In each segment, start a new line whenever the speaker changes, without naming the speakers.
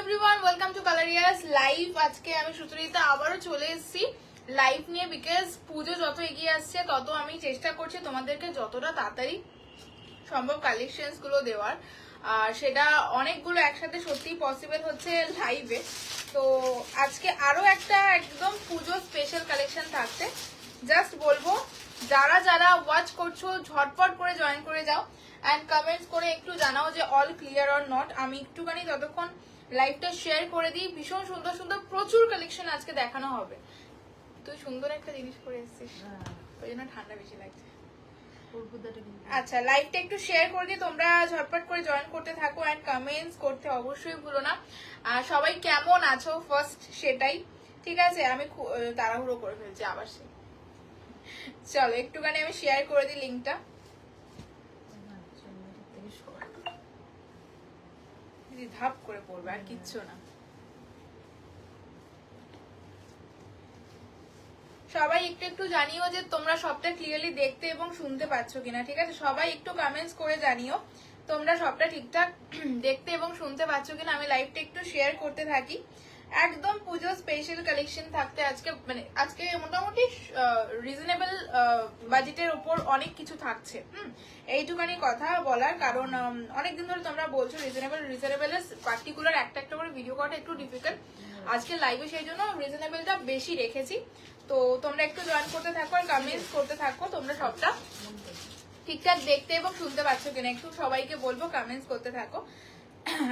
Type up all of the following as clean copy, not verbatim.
Everyone, welcome to Colorious live. আজকে আমি সুচরিতা আবারও চলে এসেছি লাইভ নিয়ে, বিকজ পুজো যত এগিয়ে আসছে তত আমি চেষ্টা করছি তোমাদেরকে যতটা তাড়াতাড়ি সম্ভব কালেকশনস গুলো দেওয়ার। আর সেটা অনেকগুলো একসাথে সত্যি পসিবল হচ্ছে লাইভে। তো আজকে আরো একটা একদম পুজো স্পেশাল কালেকশন থাকছে। জাস্ট বলবো যারা যারা ওয়াচ করছো ঝটপট করে জয়েন করে যাও অ্যান্ড কমেন্টস করে একটু জানাও যে অল ক্লিয়ার অর নট। আমি একটুখানি ততক্ষণ লাইভটা শেয়ার করে দিই। ভীষণ সুন্দর সুন্দর প্রচুর কালেকশন আজকে দেখানো হবে। তুই সুন্দর একটা জিনিস পরে এসেছিস, ওই জন্য ঠান্ডা বেশি লাগছে। আচ্ছা, লাইভটা একটু শেয়ার করে দিই, তোমরা ঝটপট করে জয়েন করতে থাকো অ্যান্ড কমেন্টস করতে অবশ্যই ভুলো না। আর সবাই কেমন আছো ফার্স্ট সেটাই, ঠিক আছে? আমি তাড়াহুড়ো করে ফেলছি আবার সে। চলো একটুখানি আমি শেয়ার করে দিই লিঙ্কটা। ধাপ করে পড়বে আর কিচ্ছু না। সবাই একটু একটু জানিও যে তোমরা সবটা ক্লিয়ারলি দেখতে এবং শুনতে পাচ্ছ কিনা, ঠিক আছে? সবাই একটু কমেন্টস করে জানিও তোমরা সবটা ঠিকঠাক দেখতে এবং শুনতে পাচ্ছ কিনা। আমি লাইভটা একটু শেয়ার করতে থাকি। একদম পুজো স্পেশাল কালেকশন থাকতে আজকে, মানে আজকে মোটামুটি রিজনেবল বাজেটের উপর অনেক কিছু থাকছে। এইটুখানি কথা বলার কারণ অনেকদিন ধরে তোমরা বলছো রিজনেবলের পার্টিকুলার একটা একটা করে ভিডিও করাটা একটু ডিফিকাল্ট। আজকে লাইভে সেই জন্য রিজনেবলটা বেশি রেখেছি। তো তোমরা একটু জয়েন করতে থাকো আর কমেন্টস করতে থাকো তোমরা সবটা ঠিকঠাক দেখতে এবং শুনতে পাচ্ছ কিনা। একটু সবাইকে বলবো কমেন্টস করতে থাকো।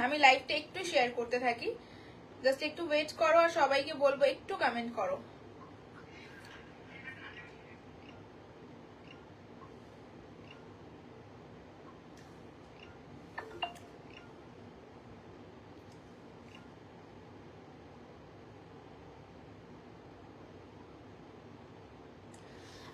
আমি লাইভটা একটু শেয়ার করতে থাকি, জাস্ট একটু ওয়েট করো আর সবাইকে বলবো একটু কমেন্ট করো।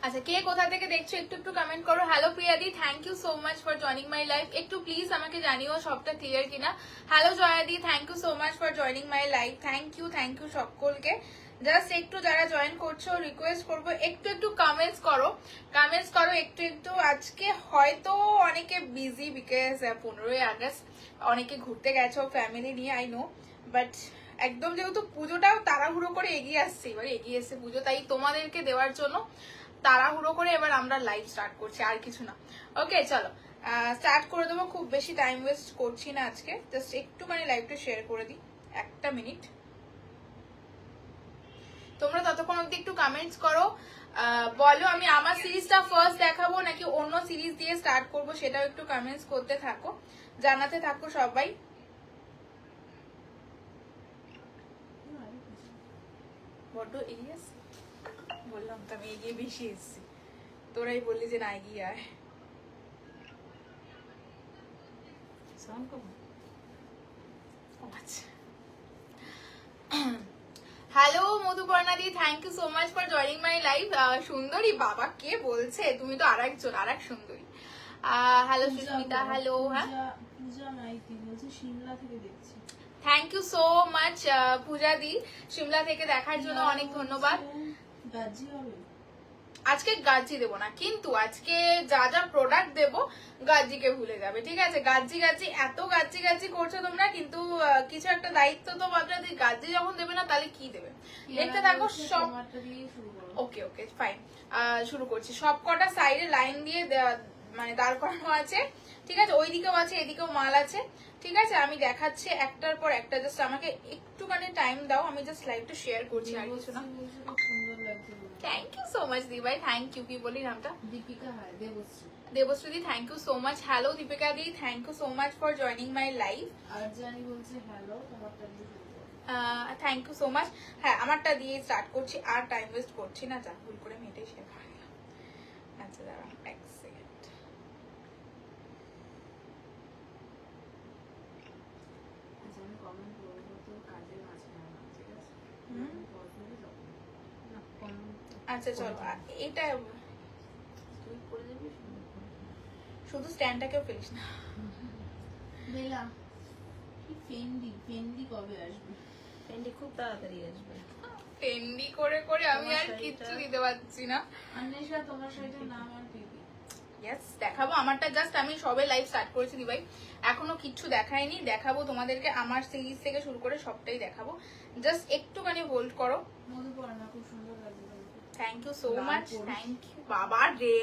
আচ্ছা, কে কোথা থেকে দেখছো একটু একটু কমেন্ট করো। হ্যালো প্রিয়াদি, thank you so much for joining my live. একটু প্লিজ আমাকে জানিও সবটা ক্লিয়ার কিনা। হ্যালো জয়াদি, thank you so much for joining my live. Thank you সকলকে। জাস্ট একটু যারা জয়েন করছো রিকোয়েস্ট করবো একটু একটু কমেন্টস করো একটু একটু। আজকে হয়তো অনেকে বিজি, বিকজ 15ই আগস্ট, অনেকে ঘুরতে গেছো ফ্যামিলি নিয়ে, আই নো। বাট একদম যেহেতু পুজোটাও তাড়াহুড়ো করে এগিয়ে আসছে, এবারে এগিয়ে এসছে পুজো, তাই তোমাদেরকে দেওয়ার জন্য তাড়াহুড়ো করে এবার আমরা লাইভ স্টার্ট করছি, আর কিছু না। ওকে চলো স্টার্ট করে দেবো। খুব বেশি টাইম ওয়েস্ট করছি না আজকে, জাস্ট একটুখানি লাইভটা শেয়ার করে দিই, একটা মিনিট। তোমরা ততক্ষণ অব্দি একটু কমেন্টস করো, বলো আমি আমার সিরিজটা ফার্স্ট দেখাবো নাকি অন্য সিরিজ দিয়ে স্টার্ট করবো, সেটাও একটু কমেন্টস করতে থাকো, জানাতে থাকো সবাই। বড্ড এগিয়ে বললাম তো, আমি এগিয়ে বেশি এসেছি, তোরাই বললি যে না এগিয়ে আয়। হ্যালো মধুপর্ণাদি, thank you so much for joining my live. সুন্দরী বাবা কে বলছে? তুমি তো আর এক সুন্দরী। Hello Susmita, hello. হ্যাঁ, thank you so much Puja di, Shimla থেকে দেখার জন্য অনেক ধন্যবাদ। আজকে গাজি দেবো না, কিন্তু আজকে যা যা প্রোডাক্ট দেবো গাজিকে ভুলে যাবে, ঠিক আছে? গাজি এত গাজি করছো তোমরা, কিন্তু কিছু একটা দায়িত্ব তো ভাবনা, গাজি যখন দেবে না তাহলে কি দেবে দেখতে থাকো সব। ওকে ওকে ফাইন, শুরু করছি। সব কটা সাইডে লাইন দিয়ে মানে দাঁড় করানো আছে, ঠিক আছে? ওইদিকেও আছে এদিকেও মাল আছে, ঠিক আছে? আমি দেখাচ্ছি একটার পর একটা, জাস্ট আমাকে একটুখানি টাইম দাও, আমি জাস্ট লাইভটা শেয়ার করছি, আর কিছু না। থ্যাংক ইউ সো মাচ দি ভাই, থ্যাংক ইউ। কি বলি নামটা? দীপিকা। হ্যাঁ, Debashree, thank you so much. Hello Dipika di, thank you so much for joining my live. Arjani বলছে হ্যালো, তোমারটা দিয়ে থ্যাংক ইউ সো মাচ। হ্যাঁ, আমারটা দিয়ে স্টার্ট করছি, আর টাইম ওয়েস্ট করছি না। যা ভুল করে আমি এটাই শেখা গেলাম। আচ্ছা দাঁড়াও এক সেকেন্ড। আচ্ছা চলো, এটা তুই করে দিবি, শুধু স্ট্যান্ডটাকেও ফেলিস না। বেলা ফেন্ডি কবে আসবে? ফেন্ডি খুব তাড়াতাড়ি আসবে। ফেন্ডি করে করে আমি আর কিচ্ছু দিতে পারছি না। অন্বেষা, তোমার সাইডের নাম আর পিপি। ইয়েস দেখাবো আমারটা, জাস্ট আমি সবে লাইভ স্টার্ট করেছি দিভাই, এখনো কিচ্ছু দেখাইনি, দেখাবো তোমাদেরকে আমার সিরিজ থেকে শুরু করে সবটাই দেখাবো, জাস্ট একটুখানি হোল্ড করো। Thank you so much, thank you বাবা রে,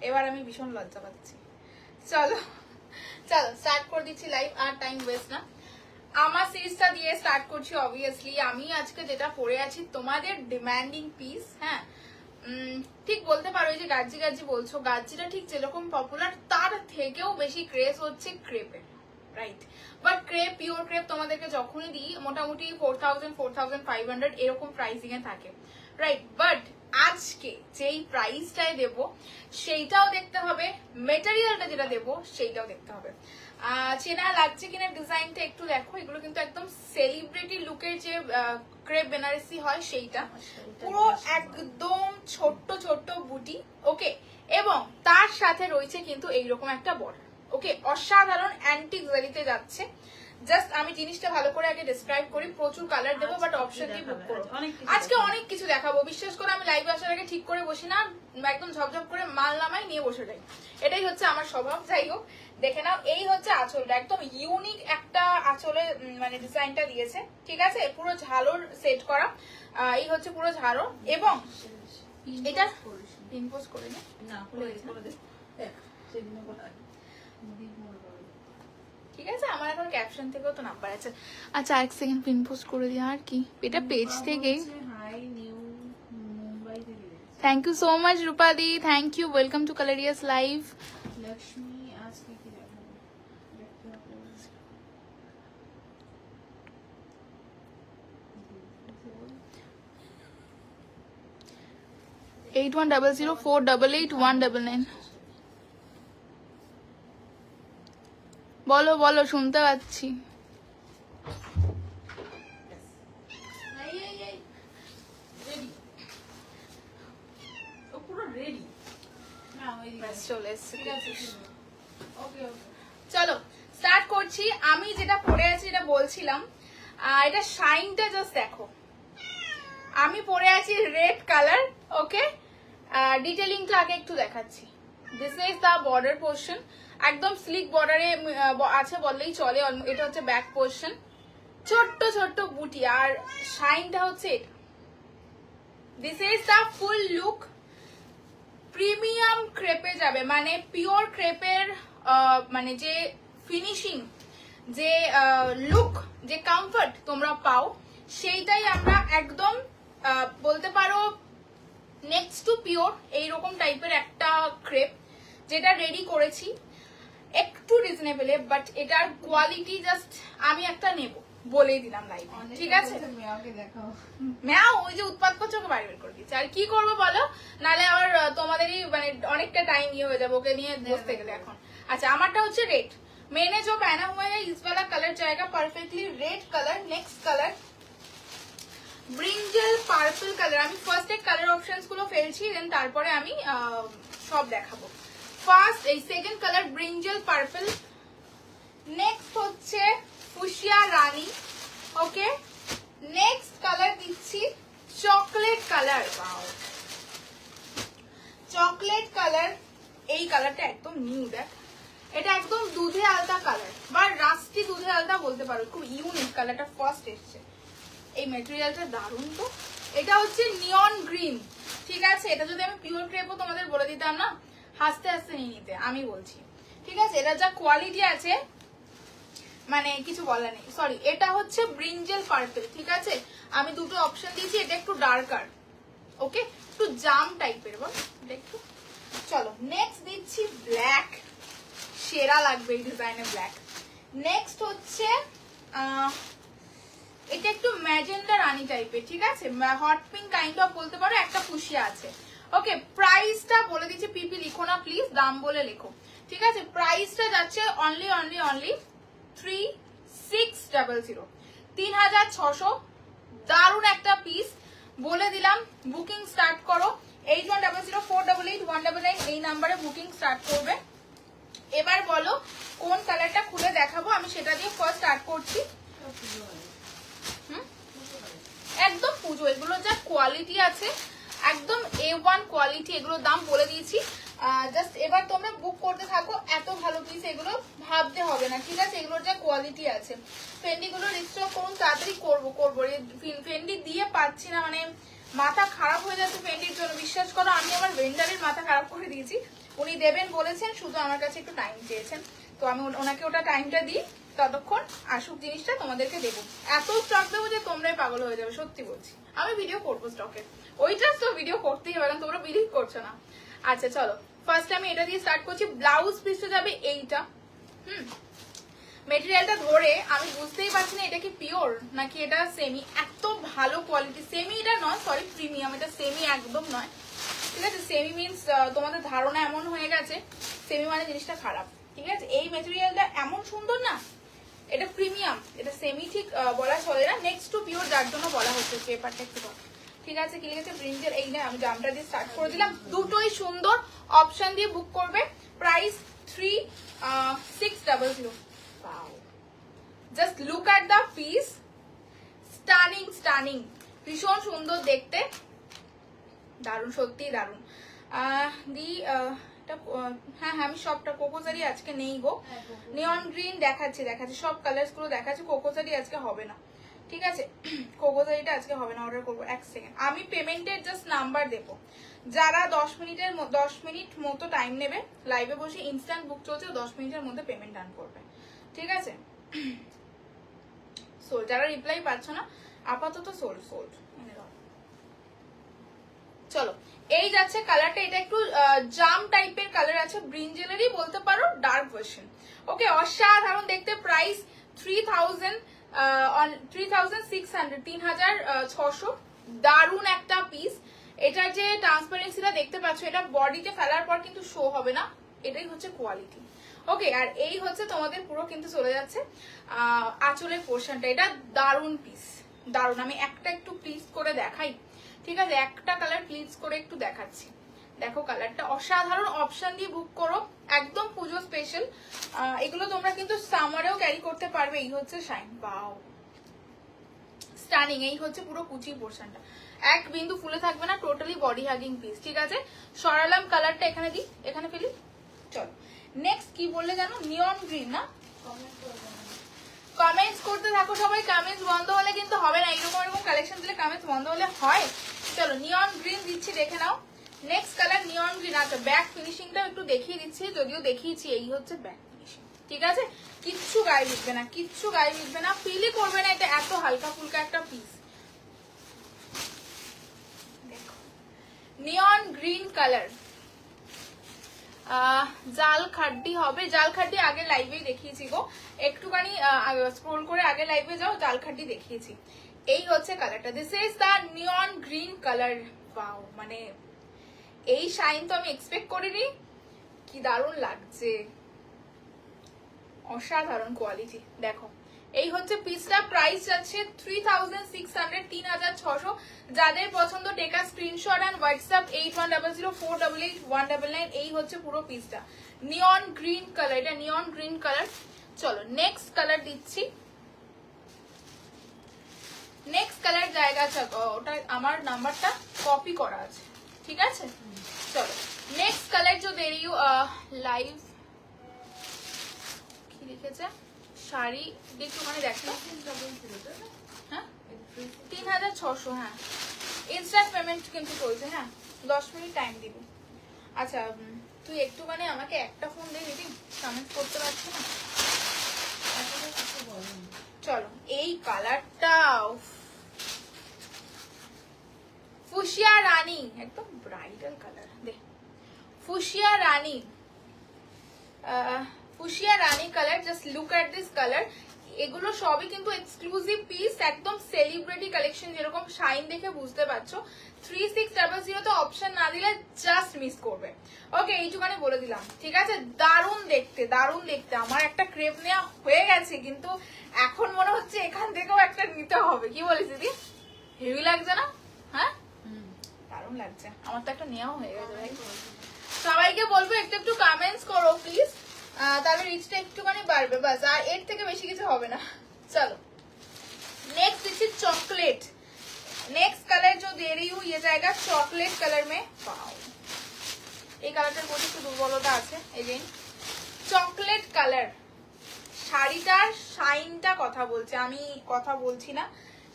এবার আমি ভীষণ লজ্জা পাচ্ছি। চলো চলো স্টার্ট করে দিচ্ছি লাইভ, আর টাইম ওয়েস্ট না, আমার সিরিজটা দিয়ে স্টার্ট করছি। অবভিয়াসলি আমি আজকে যেটা পরে আছি তোমাদের ডিমান্ডিং পিস, হ্যাঁ ঠিক বলতে পারো, এই যে গাজ্জি গাজ্জি বলছো, গাজ্জিটা ঠিক যেরকম পপুলার তার থেকেও বেশি ক্রেজ হচ্ছে ক্রেপের, right? But crepe, pure crepe তোমাদেরকে যখনই দিই মোটামুটি 4000 4500 এরকম প্রাইসিং এ থাকে, রাইট? বাট আজকে যেই প্রাইসটাই দেবো সেইটাও দেখতে হবে, মেটেরিয়ালটা যেটা দেবো সেইটাও দেখতে হবে। চেনা লাগছে কিনা ডিজাইনটা একটু দেখো, এগুলো কিন্তু একদম সেলিব্রিটি লুকের যে ক্রেপ বেনারসি হয় সেইটা, পুরো একদম ছোট্ট ছোট্ট বুটি, ওকে, এবং তার সাথে রয়েছে কিন্তু এইরকম একটা বর্ডার, ওকে, অসাধারণ অ্যান্টিক জারিতে যাচ্ছে। জাস্ট আমি জিনিসটা ভালো করে আগে ডেসক্রাইব করি, প্রচুর কালার দেবো, বাট অপশন দিয়ে বুক করো। আজকে অনেক কিছু দেখাবো, বিশ্বাস করে আমি লাইভে আসার আগে ঠিক করে বসি না, একদম ঝপঝপ করে মাল নামাই নিয়ে বসে যাই, এটাই হচ্ছে আমার স্বভাব। যাই হোক দেখে নাও, এই হচ্ছে আঁচলটা, একদম ইউনিক একটা আঁচলে মানে ডিজাইনটা দিয়েছে, ঠিক আছে, পুরো ঝালোর সেট করা, এই হচ্ছে পুরো ঝালো, এবং এটা পিন পোস্ট করে না, ঠিক আছে, আমার এখন ক্যাপশন থেকেও তো নাম্বার আছে। আচ্ছা এক সেকেন্ড পিন পোস্ট করে দিই, আর কি এটা পেজ থেকেই। থ্যাংক ইউ সো মাচ রূপাদি, thank you, welcome to Colorious live. Lakshmi আজকে কি দেখাবো, 8100488199। বলো বলো, শুনতে পাচ্ছি। চলো স্টার্ট করছি। আমি যেটা পরে আছি এটা বলছিলাম, এটা শাইনটা জাস্ট দেখো, আমি পরে আছি রেড কালার, ওকে, ডিটেলিংটা আগে একটু দেখাচ্ছি। This is the border portion, একদম স্লিক বর্ডারে আছে বললেই চলে, এটা হচ্ছে ব্যাক পোর্শন, ছোট্ট ছোট্ট বুটি, আর শাইনটা হচ্ছে এটা। This is the full look, premium ক্রেপে যাবে, মানে পিওর ক্রেপের মানে যে ফিনিশিং, যে লুক, যে কমফর্ট তোমরা পাও, সেইটাই আমরা একদম বলতে পারো নেক্সট টু পিওর এইরকম টাইপের একটা ক্রেপ যেটা রেডি করেছি একটু রিজনেবলে, বাট এটার কোয়ালিটি জাস্ট আমি একটা নেব বলেই দিলাম লাইভ, ঠিক আছে? ম্যাও ওই যে উৎপাত করছে, ওকে বাড়ি বের করে দিচ্ছে, আর কি করবো বলো, নাহলে আবার তোমাদেরই মানে অনেকটা টাইম ইয়ে হয়ে যাবে ওকে নিয়ে বসতে গেলে এখন। আচ্ছা আমারটা হচ্ছে রেড, मैंने जो पहना हुआ है इस वाला कलर जाएगा perfectly red colour. Next colour brinjal purple colour, আমি ফার্স্ট এর কালার অপশনস গুলো ফেলছি, দেন তারপরে আমি সব দেখাবো। ফার্স্ট এই second colour brinjal purple, next হচ্ছে ফুশিয়া রানী, ওকে, নেক্সট কালার দিচ্ছি চকলেট কালার, চকলেট কালার, এই কালারটা একদম নিউ, দেখ এটা একদম দুধে আলতা কালার বা রাস্টি দুধে আলতা বলতে পারো, খুব ইউনিক কালারটা ফার্স্ট এসছে, এই মেটেরিয়ালটা দারুণ। তো এটা হচ্ছে নিয়ন গ্রিন, ঠিক আছে, এটা যদি আমি পিওর ক্রেপও তোমাদের বলে দিতাম না, হাসতে হাসতে নিয়ে নিতে, আমি বলছি, ঠিক আছে, এটা যা কোয়ালিটি আছে মানে কিছু বলার নেই। সরি, এটা হচ্ছে ব্রিঞ্জেল পার্পল, ঠিক আছে, আমি দুটো অপশন দিয়েছি, এটা একটু ডার্কার, ওকে, একটু জাম টাইপের, বল একটু। চলো নেক্সট দিচ্ছি ব্ল্যাক, সেরা লাগবে এই ডিজাইনে ব্ল্যাক। নেক্সট হচ্ছে এটা একটু ম্যাজেন্ডা রানী টাইপের, ঠিক আছে, হট পিঙ্ক কাইন্ড অফ বলতে পারো, একটা ফুশিয়া আছে, ওকে। প্রাইসটা বলে দিচ্ছি, পিপি লিখো না প্লিজ, দাম বলে লেখো, ঠিক আছে। প্রাইসটা যাচ্ছে অনলি 3600, 3600, দারুণ একটা পিস বলে দিলাম। বুকিং স্টার্ট করো, 8100488199 এই নাম্বারে বুকিং স্টার্ট করবে। এবার বলো কোন কালারটা খুলে দেখাবো, আমি সেটা দিয়ে ফার্স্ট স্টার্ট করছি। একদম পুজো, এগুলো যা কোয়ালিটি আছে একদম A1 কোয়ালিটি, এগুলোর দাম বলে দিয়েছি জাস্ট এবার তোমরা বুক করতে থাকো, এত ভালো পিস এগুলো, ভাবতে হবে না, ঠিক আছে? এগুলোর যা কোয়ালিটি আছে। ফেন্ডি গুলো রিস্টক করুন, তাড়াতাড়ি করবো। ফেন্ডি দিয়ে পাচ্ছি না, মানে মাথা খারাপ হয়ে যাচ্ছে ফেন্ডির জন্য। বিশ্বাস করো, আমি আমার ভেন্ডারের মাথা খারাপ করে দিয়েছি। উনি দেবেন বলেছেন, শুধু আমার কাছে একটু টাইম চেয়েছেন, তো আমি ওনাকে ওটা টাইমটা দিই, ততক্ষণ আসুক জিনিসটা তোমাদেরকে দেবো। এত স্টক দেবো যে তোমরাই পাগল হয়ে যাবে, সত্যি বলছি। আমি ভিডিও করবো স্টকের, ওইটা তো ভিডিও করতেই হবে, কারণ তোমরা বিলিভ করছো না। আচ্ছা চলো, ফার্স্ট আমি এটা দিয়ে স্টার্ট করছি। ব্লাউজ পিসটা যাবে এইটা। মেটেরিয়ালটা ধরে আমি বুঝতেই পারছি না এটা কি পিওর নাকি এটা সেমি। এত ভালো কোয়ালিটি। সেমি এটা নয়, সরি, প্রিমিয়াম। এটা সেমি একদম নয়, ঠিক আছে? সেমি মিনস তোমাদের ধারণা এমন হয়ে গেছে সেমি মানে জিনিসটা খারাপ, ঠিক আছে? এই মেটেরিয়ালটা এমন সুন্দর না, এটা প্রিমিয়াম। এটা সেমি ঠিক বলা চলে না, নেক্সট টু পিওর, যার জন্য বলা হচ্ছে। পেপারটা একটু, ঠিক আছে? কি লিখেছে? ব্রিঞ্জের। এই না, আমি দামটা দিয়ে স্টার্ট করে দিলাম। দুটোই সুন্দর, অপশন দিয়ে বুক করবে। Price 3600। Just look at the piece, stunning stunning, ভীষণ সুন্দর দেখতে, দারুণ, সত্যি দারুণ। হ্যাঁ, আমি সবটা কোকোজারি আজকে নেই গো। নিয়ন গ্রিন দেখাচ্ছি, সব কালার্স গুলো দেখাচ্ছি। কোকোজারি আজকে হবে না, ঠিক আছে? কোকোজারিটা আজকে হবে না, অর্ডার করবো। এক সেকেন্ড, আমি পেমেন্টের জাস্ট নাম্বার দেবো। যারা 10 মিনিট মতো টাইম নেবে, লাইভে বসে ইনস্ট্যান্ট বুক চলছে, 10 মিনিটের মধ্যে পেমেন্ট ডান করবে, ঠিক আছে? সোল্ড, যারা রিপ্লাই পাচ্ছ না আপাতত সোল্ড। চলো, এই যাচ্ছে কালারটা। এটা একটু জাম টাইপের কালার আছে, ব্রিঞ্জেলেরই বলতে পারো, ডার্ক ভার্সন। ওকে, অসাধারণ দেখতে। প্রাইস 3600। দারুণ একটা পিস। এটার যে ট্রান্সপারেন্সিটা দেখতে পাচ্ছ, এটা বডিতে ফেলার পর কিন্তু শো হবে না, এটাই হচ্ছে কোয়ালিটি। ওকে, আর এই হচ্ছে তোমাদের পুরো কিন্তু চলে যাচ্ছে আঁচলের পোর্শনটা। এটা দারুণ পিস, দারুণ। আমি একটা একটু প্লিজ করে দেখাই, ঠিক আছে? একটা কালার প্লিজ করে একটু দেখাচ্ছি। দেখো কালারটা অসাধারণ। অপশন দিয়ে বুক করো, একদম পুজো স্পেশাল। এগুলো তোমরা কিন্তু সামারেও ক্যারি করতে পারবে। এই হচ্ছে শাইন, বাও, স্টানিং। এই হচ্ছে পুরো কুচি পোর্শনটা, এক বিন্দু ফুলে থাকবে না, টোটালি বডি হাগিং পিস, ঠিক আছে? সরালাম কালারটা, এখানে দিই, এখানে ফেলি। চলো, নেক্সট কি বললে জানো? নিয়ন গ্রিন না? কমেন্টস করতে থাকো সবাই। কমেন্টস বন্ধ হলে কিন্তু হবে না, এরকম কালেকশন দিলে কমেন্টস বন্ধ হলে হয়? চলো, নিয়ন গ্রিন দিচ্ছি, দেখে নাও। Next colour neon green. আচ্ছা, ব্যাক ফিনিশিংটা একটু দেখিয়ে দিচ্ছি, যদিও দেখিয়েছি। এই হচ্ছে ব্যাক ফিনিশিং, ঠিক আছে? কিচ্ছু গায়ে লিখবে না, কিচ্ছু গায়ে লিখবে না, ফিলই করবে না। এটা এত হালকা ফুলকা একটা পিস। দেখো, নিয়ন গ্রিন কালার, জাল খাড্ডি হবে। জাল খাড্ডি আগে লাইভেই দেখিয়েছি গো, একটুখানি স্ক্রোল করে আগে লাইভে যাও, জাল খাড্ডি দেখিয়েছি। এই হচ্ছে কালারটা, this is the neon green colour. Wow, মানে এই শাইন তো আমি এক্সপেক্ট করিনি, কি দারুণ লাগছে, অসাধারণ কোয়ালিটি। দেখো, এই হচ্ছে পিসটা। প্রাইস যাচ্ছে 3600, 3600। যাদের পছন্দ টেকা স্ক্রিনশট এন্ড হোয়াটসঅ্যাপ 8100488199। এই হচ্ছে পুরো পিসটা, নিয়ন গ্রিন কালার। এটা নিয়ন গ্রিন কালার। চলো, নেক্সট কালার দিচ্ছি। নেক্সট কালার জায়গা আছে, ওটা আমার নাম্বারটা কপি করা আছে, ঠিক আছে? চলো, নেক্সট কালার जो दे रही हूँ लाइव কি লিখেছে, শাড়ি একটুখানি দেখো। হ্যাঁ, 3600। হ্যাঁ, ইনস্ট্যান্ট পেমেন্ট কিন্তু চলছে। হ্যাঁ, 10 মিনিট টাইম দিব। আচ্ছা, তুই একটুখানি আমাকে একটা ফোন দিয়ে দিবি, কমেন্ট করতে পারছি না। চলো, এই কালারটা ফুশিয়া রানী, একদম ব্রাইডাল কালার। দেখ, fuchsia Rani, fuchsia Rani colour. Just look at this colour. এগুলো সবই কিন্তু এক্সক্লুসিভ পিস, একদম সেলিব্রিটি কালেকশন, যেরকম শাইন দেখে বুঝতে পারছো। 3600 তো অপশন না দিলে জাস্ট মিস করবে। ওকে, এইটুখানি বলে দিলাম, ঠিক আছে? দারুণ দেখতে, দারুণ দেখতে। আমার একটা ক্রেপ নেওয়া হয়ে গেছে, কিন্তু এখন মনে হচ্ছে এখান থেকেও একটা নিতে হবে। কি বলিস দিদি, হেভি লাগছে না? হ্যাঁ, দারুণ লাগছে। আমার তো একটা নেওয়া হয়ে গেছে ভাই। সবাইকে বলবো একটু একটু কমেন্টস করো প্লিজ, তাহলে রিচটা একটুখানি বাড়বে, বাস। আর এর থেকে বেশি কিছু হবে না। चलो, next this is chocolate. Next colour जो दे रही हूँ ये जाएगा चॉकलेट कलर में। वाओ, এই কালারটার প্রতি একটু দুর্বলতা আছে। এগেইন চকলেট কালার, শাড়িটার শাইনটা কথা বলছে, আমি কথা বলছি না,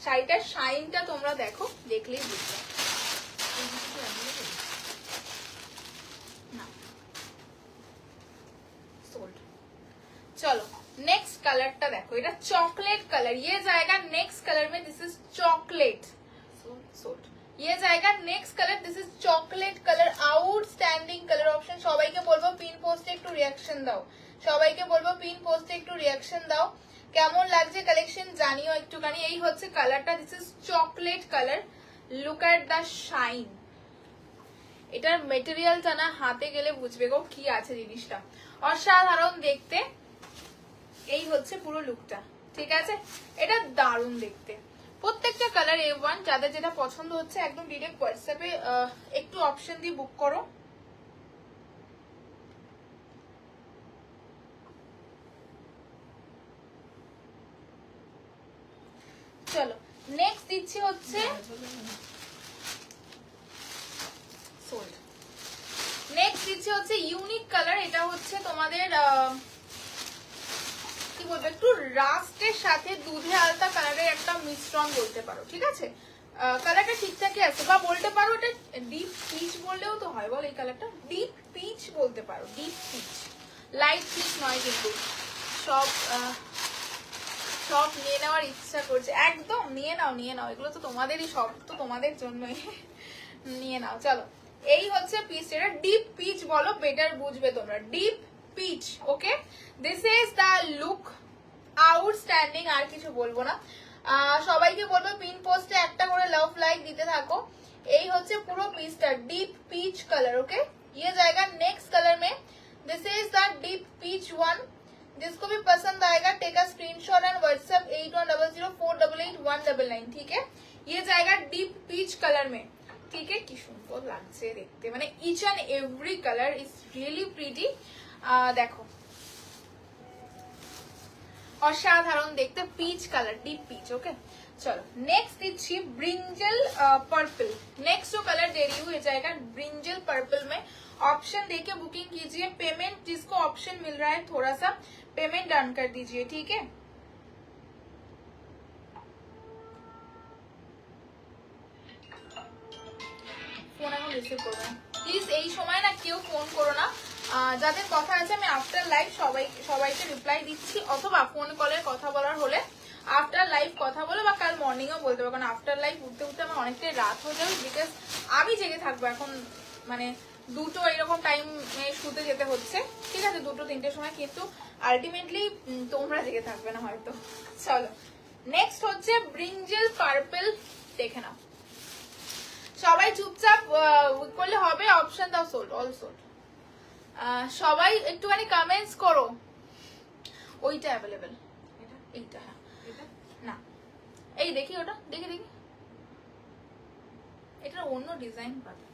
শাড়িটার শাইনটা তোমরা দেখো, দেখলেই বুঝবে। चलो नेक्स्ट कलरটা দেখো, এটা चॉकलेट कलर, ये जाएगा नेक्स्ट कलर में, दिस इज चॉकलेट सोल्ड, ये जाएगा next colour, this is chocolate colour, outstanding colour option. সবাইকে বলবো পিন পোস্টে একটু রিঅ্যাকশন দাও, সবাইকে বলবো পিন পোস্টে একটু রিঅ্যাকশন দাও, কেমন লাগছে কালেকশন জানিও একটুখানি। এই হচ্ছে কালারটা, this is chocolate colour, look at the shine. এটার মেটেরিয়ালটা না হাতে গেলে বুঝবে গো কি আছে জিনিসটা, অসাধারণ দেখতে। এই হচ্ছে পুরো লুকটা, ঠিক আছে, এটা দারুণ দেখতে। প্রত্যেকটা কালার A1, যাদের যেটা পছন্দ হচ্ছে একদম ডিরেক্ট হোয়াটসঅ্যাপে একটু অপশন দিয়ে বুক করো। চলো নেক্সট দিচ্ছি হচ্ছে সোল্ড, নেক্সট দিচ্ছি হচ্ছে ইউনিক কালার। এটা হচ্ছে তোমাদের কি বলবো, একটু রাস্টের সাথে দুধে আলতা কালারের একটা মিশ্রণ বলতে পারো, ঠিক আছে। কালারটা ঠিকঠাকই আছে, বা বলতে পারো এটা ডিপ পিচ বললেও তো হয়, বল এই কালারটা ডিপ পিচ বলতে পারো, ডিপ পিচ, লাইট পিচ নয় কিন্তু। সব সব নিয়ে নেওয়ার ইচ্ছা করছে, একদম নিয়ে নাও নিয়ে নাও, এগুলো তো তোমাদেরই, সব তো তোমাদের জন্যই, নিয়ে নাও। চলো এই হচ্ছে পিচ, এটা ডিপ পিচ বলো, বেটার বুঝবে তোমরা, deep peach. Okay, this is the look, outstanding, আর কিছু বলবো না। সবাইকে বলবো পিন পোস্টে একটা করে লাভ লাইক দিতে থাকো। এই হচ্ছে পুরো পিচটা, ডিপ পিচ কালার। ওকে, ये जाएगा नेक्स्ट कलर में, this is the deep peach one. जिसको भी पसंद आएगा take a screenshot and WhatsApp 8100488199, ठीक है। ये जाएगा डीप पीच कलर में, ठीक है। কি সুন্দর লাগছে দেখতে, মানে each and every colour is really pretty. দেখো অসাধারণ দেখতে, peach colour, deep peach. Okay चलो नेक्स्ट दिच्छी ब्रिंजल पर्पल, नेक्स्ट जो कलर दे रही हूँ ये जाएगा ब्रिंजल पर्पल में। ऑप्शन देके बुकिंग कीजिए, पेमेंट जिसको ऑप्शन मिल रहा है थोड़ा सा पेमेंट डन कर दीजिए, ठीक है। ফোন এখন রিসিভ করবে প্লিজ, এই সময় না কেউ ফোন করো না, যাদের কথা আছে আমি আফটার লাইভ সবাইকে রিপ্লাই দিচ্ছি, অথবা ফোন কলের কথা বলার হলে আফটার লাইভ কথা বলো, বা কাল মর্নিংও বলতে পারো, কারণ আফটার লাইভ উঠতে উঠতে আমার অনেকটাই রাত হয়ে যাবে, বিকজ আমি জেগে থাকবো এখন, মানে দুটো এরকম টাইমে শুতে যেতে হচ্ছে, ঠিক আছে, 2-3টের সময়, কিন্তু আলটিমেটলি তোমরা জেগে থাকবে না হয়তো। চলো নেক্সট হচ্ছে ব্রিঞ্জেল পার্পল, দেখে নাও, সবাই চুপচাপ করলে হবে, অপশন দাও, সোল্ড, অল সোল্ড। সবাই একটুখানি কমেন্টস করো, ওইটা অ্যাভেলেবেল, এইটা, হ্যাঁ না, এই দেখি ওটা, দেখি দেখি, এটা অন্য ডিজাইন পাবে।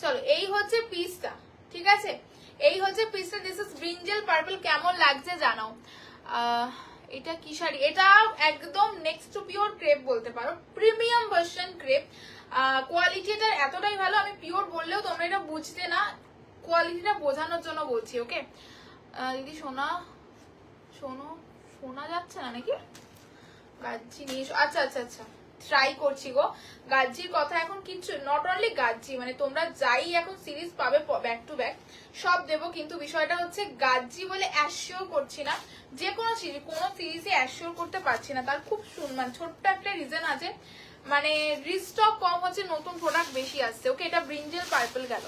চলো এই হচ্ছে পিসটা, ঠিক আছে, এই হচ্ছে পিসটা, দিস ইজ ব্রিঞ্জেল পার্পল। কেমন লাগছে জানাও। এটা কি শাড়ি, এটা একদম নেক্সট টু পিওর ক্রেপ বলতে পারো, প্রিমিয়াম ভার্সন ক্রেপ। কোয়ালিটিটা এতটাই ভালো, আমি পিওর বললেও তোমরা এটা বুঝতে না, কোয়ালিটিটা বোঝানোর জন্য বলছি। ওকে দিদি শোনা শোনা যাচ্ছে না নাকি, গাজ্জি নিয়ে, আচ্ছা আচ্ছা আচ্ছা, ট্রাই করছি গো। গাজ্জির কথা এখন কিচ্ছু, নট অনলি গাজ্জি, মানে তোমরা যাই এখন সিরিজ পাবে ব্যাক টু ব্যাক সব দেবো, কিন্তু বিষয়টা হচ্ছে গাজ্জি বলে অ্যাসিওর করছি না, যে কোনো সিরিজে অ্যাসিওর করতে পারছি না, তার খুব মানে ছোট্ট একটা রিজন আছে, মানে রিস্টক কম হচ্ছে, নতুন প্রোডাক্ট বেশি আসছে। ওকে এটা ব্রিঞ্জেল পার্পল গেল,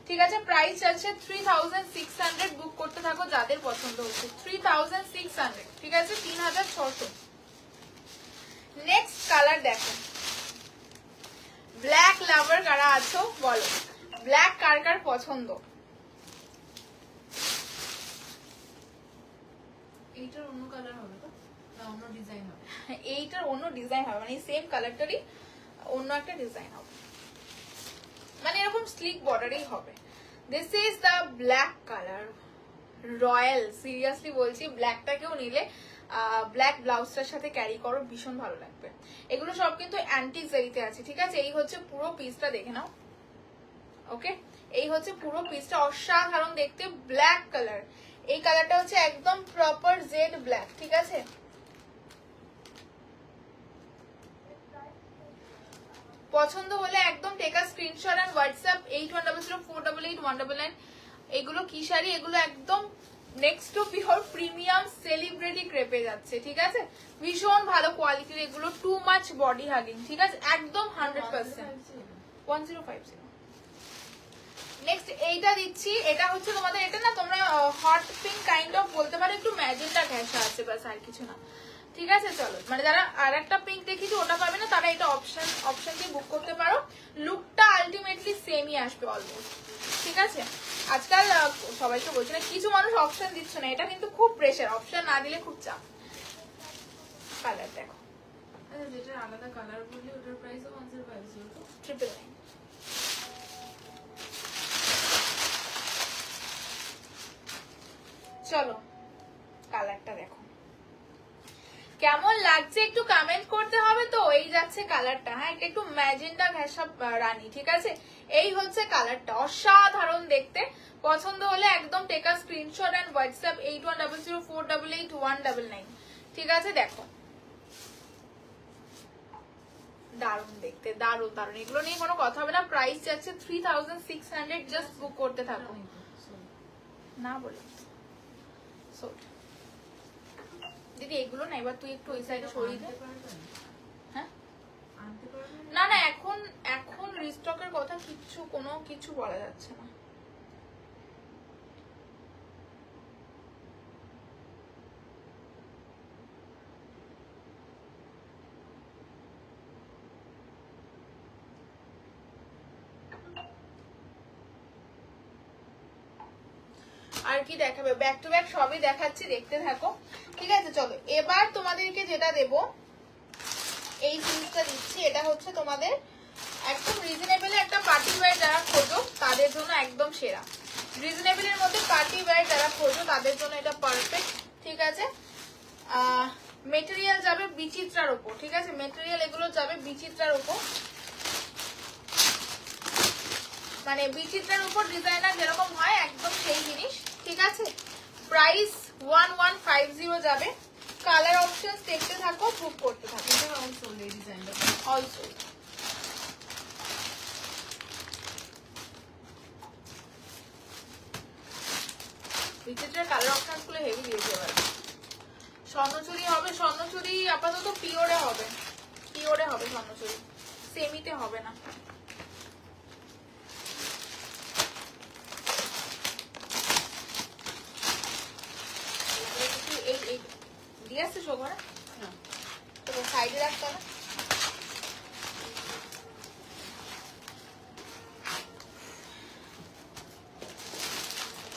ঠিক আছে। প্রাইস আছে 3600, বুক করতে থাকো যাদের পছন্দ হচ্ছে, 3600, ঠিক আছে, 3600। নেক্সট কালার দেখো, ব্ল্যাক লাভার কারা আছো বলো, ব্ল্যাক কার কার পছন্দ। এইটার অন্য কালার হবে তো, না অন্য ডিজাইন হবে, এইটার অন্য ডিজাইন হবে, মানে সেম কালারটারই অন্য একটা ডিজাইন হবে, মানে এরকম স্লিক বর্ডারই হবে। This is the black colour, royal, seriously বলছি, ব্ল্যাকটাকেও নিলে ব্ল্যাক ব্লাউজটার সাথে ক্যারি করো, ভীষণ ভালো লাগবে। এগুলো সব কিন্তু অ্যান্টিক জারিতে আছে, ঠিক আছে। এই হচ্ছে পুরো পিসটা, দেখে নাও। ওকে, এই হচ্ছে পুরো পিসটা, অসাধারণ দেখতে, ব্ল্যাক কালার। এই কালারটা হচ্ছে একদম প্রপার জেড ব্ল্যাক, ঠিক আছে। পছন্দ হলে একদম take a screenshot and WhatsApp 8100488199। এগুলো কি শাড়ি, এগুলো একদম next to pure premium celebrity ক্রেপে যাচ্ছে, ঠিক আছে। ভীষণ ভালো কোয়ালিটির এগুলো, টু মাচ বডি হাগিং, ঠিক আছে, একদম 100%। 1050। নেক্সট এইটা দিচ্ছি, এটা হচ্ছে তোমাদের, এটা না তোমরা হট পিঙ্ক কাইন্ড অফ বলতে পারো, একটু ম্যাজেন্টা ঘেঁষা আছে, বাস আর কিছু না, ঠিক আছে। চলো, মানে যারা আর একটা পিঙ্ক দেখেছি ওটা পাবে না, তারা এটা অপশন দিয়ে বুক করতে পারো। লুকটা আলটিমেটলি সেমই আসবে অলমোস্ট, ঠিক আছে। আজকাল সবাইকে বলছে না, কিছু মানুষ অপশন দিচ্ছে না, এটা কিন্তু খুব প্রেশার, অপশন না দিলে খুব চাপ। কালার দেখো,
যেটা আলাদা কালার বললে ওটার প্রাইসও 1050 তো
999। চলো কালারটা দেখো কেমন লাগছে, একটু কমেন্ট করতে হবে তো। এই যাচ্ছে কালারটা, হ্যাঁ, এটা একটু ম্যাজেন্টা ঘেঁষা রানী, ঠিক আছে। এই হচ্ছে কালারটা, অসাধারণ দেখতে। পছন্দ হলে একদম take a screenshot and WhatsApp 8100488199, ঠিক আছে। দেখো দারুণ দেখতে, দারুণ দারুণ, এগুলো নিয়ে কোনো কথা হবে না। প্রাইস যাচ্ছে 3600, জাস্ট বুক করতে থাকো। না বলে দিদি এগুলো না, এবার তুই একটু ওই সাইডে সরিয়ে দে। হ্যাঁ, না না, এখন এখন রিস্টকের কথা কোনো কিছু বলা যাচ্ছে না। আর কি দেখাবে, ব্যাক টু ব্যাক সবই দেখাচ্ছি, দেখতে থাকো, ঠিক আছে। চলো এবার তোমাদেরকে যেটা দেব, এই জিনিসটা দিচ্ছি, এটা হচ্ছে তোমাদের একদম রিজনেবল একটা পার্টি ওয়্যার যারা খোঁজো তাদের জন্য একদম সেরা। রিজনেবলের মধ্যে পার্টি ওয়্যার যারা খোঁজো তাদের জন্য এটা পারফেক্ট, ঠিক আছে। মেটেরিয়াল যাবে বিচিত্রার উপর, ঠিক আছে, মেটেরিয়াল এগুলো যাবে বিচিত্রার উপর, মানে বিচিত্রার উপর ডিজাইনার যেরকম হয় একদম সেই জিনিস, ঠিক আছে। প্রাইস 1150 যাবে। কালার অপশনস দেখতে থাকো, বুক করতে থাকো।
এটা অলসো লেডিস এন্ড
অলসো বিচিত্রার কালার অপশনস গুলো হেভি দিয়েছে এবার। স্বর্ণচুরি হবে, স্বর্ণচুরি আপাতত পিওরে হবে, পিওরে হবে স্বর্ণচুরি, সেমিতে হবে না। দিয়ে আসছে শোভা, তো সাইডে রাখতে হবে।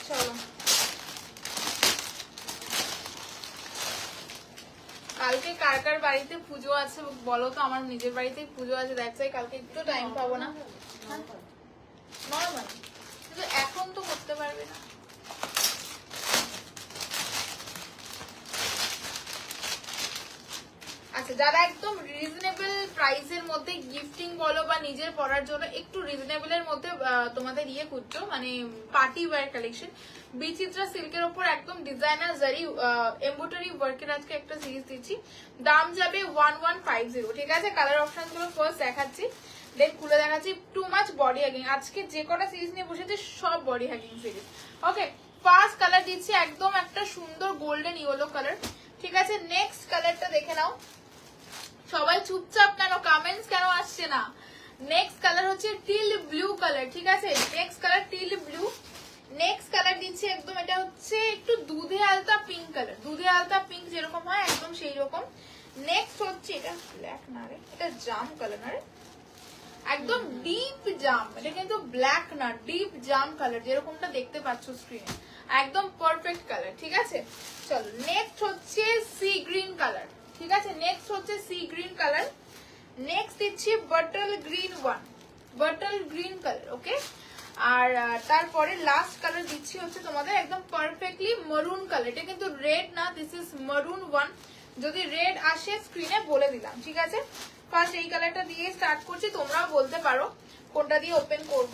চলো কালকে কার কার বাড়িতে পুজো আছে বলো তো। আমার নিজের বাড়িতেই পুজো আছে, দেখছাই কালকে একটু টাইম পাবো না। নরমাল, কিন্তু এখন তো করতে পারবে না। আচ্ছা, যারা একদম রিজনেবল প্রাইসের মধ্যে গিফটিং বলো বা নিজের পরার জন্য একটু রিজনেবলের মধ্যে তোমাদের ইয়ে খুঁজছো, মানে পার্টি ওয়্যার কালেকশন, বিচিত্রা সিল্কের ওপর একদম ডিজাইনার জারি এমব্রয়ডারি ওয়ার্কের আজকে একটা সিরিজ দিচ্ছি। দাম যাবে 1150, ঠিক আছে। কালার অপশন গুলো ফার্স্ট দেখাচ্ছি, দেন খুলে দেখাচ্ছি। টু মাচ বডি হ্যাগিং, আজকে যে কটা সিরিজ নিয়ে বসেছে সব বডি হ্যাগিং সিরিজ। ওকে, ফার্স্ট কালার দিচ্ছি একদম একটা সুন্দর গোল্ডেন ইয়েলো কালার, ঠিক আছে। নেক্সট কালারটা দেখে নাও। সবাই চুপচাপ কেন, কমেন্টস কেন আসছে না? নেক্সট কালার হচ্ছে টিল ব্লু কালার, ঠিক আছে। Next colour teal blue. Next colour দিচ্ছি একদম, এটা হচ্ছে একটু দুধে আলতা পিঙ্ক কালার, দুধে আলতা পিঙ্ক যেরকম হয় একদম সেই রকম। নেক্সট হচ্ছে, এটা ব্ল্যাক না রে, এটা জাম কালার না রে, একদম ডিপ জাম, এটা কিন্তু ব্ল্যাক না, ডিপ জাম কালার যেরকমটা দেখতে পাচ্ছ স্ক্রিনে, একদম পারফেক্ট কালার, ঠিক আছে। চলো নেক্সট হচ্ছে সি গ্রিন কালার, ঠিক আছে। নেক্সট হচ্ছে সি গ্রিন কালার। নেক্সট দিচ্ছি bottle green one, bottle green colour, okay. আর তারপরে লাস্ট কালার দিচ্ছি হচ্ছে তোমাদের একদম পারফেক্টলি মারুন কালার, এটা কিন্তু রেড না, দিস ইজ মারুন ওয়ান। যদি রেড আসে স্ক্রিনে বলে দিলাম, ঠিক আছে। ফার্স্ট এই কালারটা দিয়ে স্টার্ট করছি, তোমরাও বলতে পারো কোনটা দিয়ে ওপেন করব।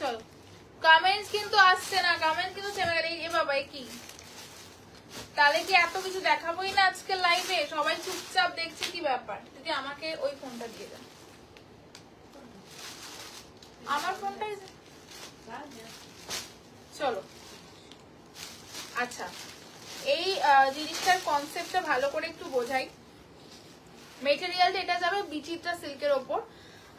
চলো কমেন্টস কিন্তু আসছে না, কমেন্ট কিন্তু থেমে গেল। এ বাবা এ কি, তাহলে কি এত কিছু দেখাবোই না আজকে লাইভে? সবাই চুপচাপ দেখছে, কি ব্যাপার? যদি আমাকে ওই ফোনটা দিয়ে দেন, আমার ফোনটাই। চলো আচ্ছা, এই জিনিসটার কনসেপ্টটা ভালো করে একটু বোঝাই। মেটেরিয়ালটা এটা যাবে বিচিত্রা সিল্কের ওপর,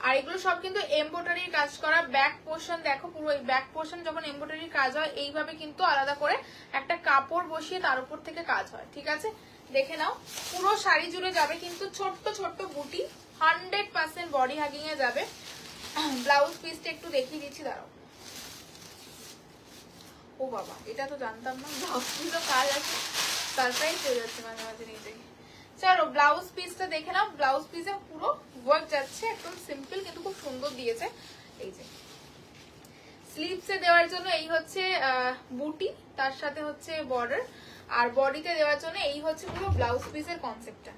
আর এগুলো সব কিন্তু এমব্রয়ডারির কাজ করা। ব্যাক পোর্শন দেখো, পুরো এই ব্যাক পোর্শন যখন এমব্রয়ডারির কাজ হয় এইভাবে কিন্তু আলাদা করে একটা কাপড় বসিয়ে তার উপর থেকে কাজ হয়, ঠিক আছে? দেখে নাও, পুরো শাড়ি জুড়ে যাবে কিন্তু ছোট্ট ছোট্ট বুটি, 100% বডি হাগিং এ যাবে। ব্লাউজ পিসটা একটু দেখিয়ে দিচ্ছি, দাঁড়াও। ও বাবা, এটা তো জানতাম না, ব্লাউজ পিসও কাজ আছে, সারপ্রাইজ হয়ে যাচ্ছে মাঝে মাঝে নিজে। চলো ব্লাউজ পিসটা দেখে নাও। ব্লাউজ পিসে পুরো ওয়ার্ক যাচ্ছে, একদম সিম্পল কিন্তু খুব সুন্দর দিয়েছে। এই যে স্লিভসে দেওয়ার জন্য এই হচ্ছে বুটি, তার সাথে হচ্ছে বর্ডার, আর বডিতে দেওয়ার জন্য এই হচ্ছে পুরো ব্লাউজ পিসের কনসেপ্টটা,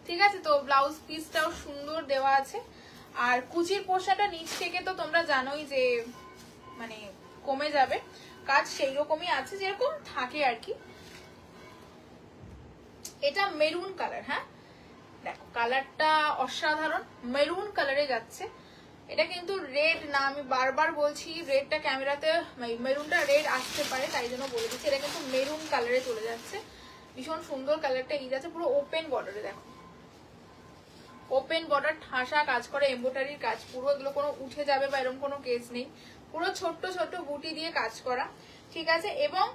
ঠিক আছে? তো ব্লাউজ পিসটাও সুন্দর দেওয়া আছে। আর কুচির পোর্শনটা নিচ থেকে তো তোমরা জানোই যে মানে কমে যাবে, কাজ সেই রকমই আছে যেরকম থাকে আর কি। এটা মেরুন কালার, হ্যাঁ দেখো কালারটা অসাধারণ, মেরুন কালারে যাচ্ছে। এটা কিন্তু রেড না, আমি বারবার বলছি রেডটা ক্যামেরাতে, মেরুনটা রেড আসতে পারে তাই জন্য বলে দিচ্ছি। এটা কিন্তু মেরুন কালারে চলে যাচ্ছে, ভীষণ সুন্দর কালারটা। এই যাচ্ছে পুরো ওপেন বর্ডারে, দেখো ওপেন বর্ডার, ঠাসা কাজ করে, এমব্রয়ডারির কাজ পুরো, এগুলো কোনো উঠে যাবে বা এরকম কোনো কেস নেই, পুরো ছোট্ট ছোট্ট বুটি দিয়ে কাজ করা, ঠিক আছে? এবং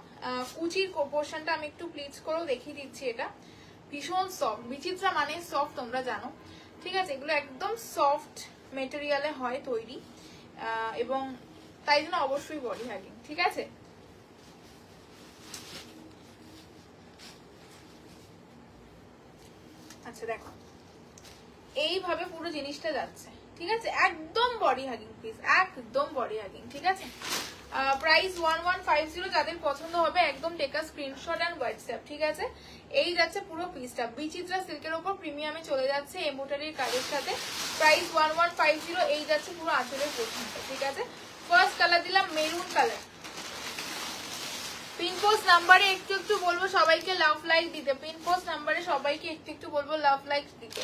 কুচির পোর্শনটা আমি একটু প্লিজ করেও দেখিয়ে দিচ্ছি। এটা ভীষণ সফট, বিচিত্রা মানে সফট তোমরা জানো, ঠিক আছে? এগুলো একদম সফট মেটেরিয়ালে হয় তৈরি, এবং তাই জন্য অবশ্যই বডি হাগিং, ঠিক আছে? আচ্ছা দেখো এইভাবে পুরো জিনিসটা যাচ্ছে, ঠিক আছে? একদম বডি হাগিং পিস, একদম বডি হাগিং, ঠিক আছে? প্রাইস 1150। যাদের পছন্দ হবে একদম টেকা স্ক্রিনশট এন্ড হোয়াটসঅ্যাপ, ঠিক আছে? এই যাচ্ছে পুরো পিসটা, বিচিত্রা সিল্কের উপর প্রিমিয়ামে চলে যাচ্ছে এমব্রয়ডারির কাজের সাথে। প্রাইস 1150। এই যাচ্ছে পুরো আঁচলের পোর্শনটা, ঠিক আছে? ফার্স্ট কালার দিলাম মেরুন কালার। পিনপোস্ট নাম্বারে একটু একটু বলবো সবাইকে লাভ লাইক দিতে, পিনপোস্ট নাম্বারে সবাইকে একটু একটু বলবো লাভ লাইক দিতে।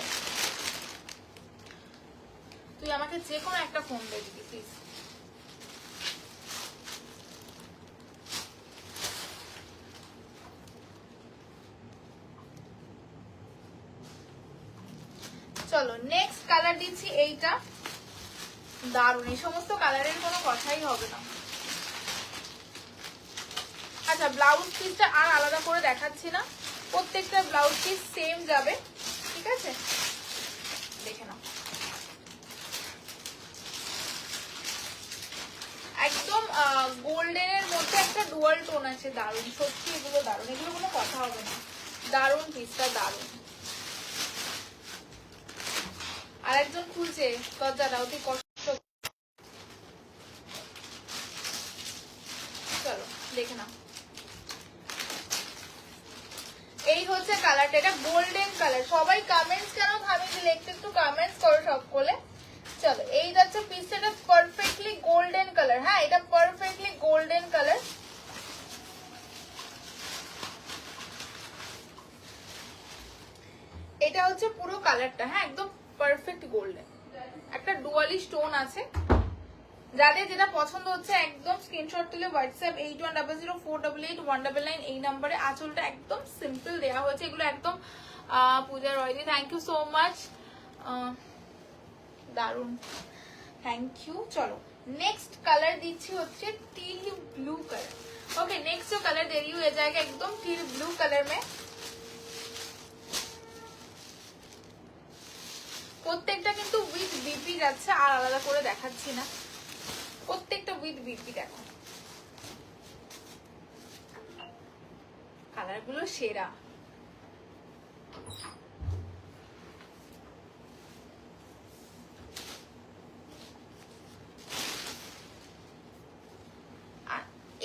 তুই আমাকে যে কোনো একটা ফোন দিয়ে দিবি প্লিজ। চলো নেক্সট কালার দিচ্ছি, এইটা দারুণ, এই সমস্ত কালারের কোনো কথাই হবে না। আচ্ছা ব্লাউজ পিসটা আর আলাদা করে দেখাচ্ছি না, প্রত্যেকটা ব্লাউজ পিস সেম যাবে, ঠিক আছে? দেখে নাও, একদম গোল্ডেনের মধ্যে একটা ডুয়াল টোন আছে, দারুণ, সত্যি এগুলো দারুণ, এগুলো কোনো কথা হবে না, দারুণ পিসটা, দারুণ। আর একজন খুলছে দরজাটা, অতি কষ্ট। চলো দেখে নাও, এই হচ্ছে কালারটা, এটা গোল্ডেন কালার। সবাই কমেন্টস কেন থামিয়ে দিলে, একটু একটু কমেন্টস করো সকলে। চলো এই যাচ্ছে পিসটা, এটা পারফেক্টলি গোল্ডেন কালার, হ্যাঁ এটা পারফেক্টলি গোল্ডেন কালার। এটা হচ্ছে পুরো কালারটা, হ্যাঁ একদম পারফেক্ট গোল্ডেন, একটা ডুয়ালি স্টোন আছে। যাদের যেটা পছন্দ হচ্ছে একদম স্ক্রিনশট তুলে হোয়াটসঅ্যাপ 8100488199 এই নাম্বারে। আঁচলটা একদম সিম্পল দেওয়া হয়েছে, এগুলো একদম পূজা রয়দি, থ্যাংক ইউ সো মাচ, দারুন, থ্যাংক ইউ। চলো नेक्स्ट कलर দিচ্ছি হচ্ছে teal blue colour. Okay next जो कलर दे रही हूँ ये जाएगा एकदम टील ब्लू कलर में। প্রত্যেকটা কিন্তু উইথ বিপি যাচ্ছে, আর আলাদা করে দেখাচ্ছি না, প্রত্যেকটা উইথ বিপি। দেখো কালারগুলো সেরা।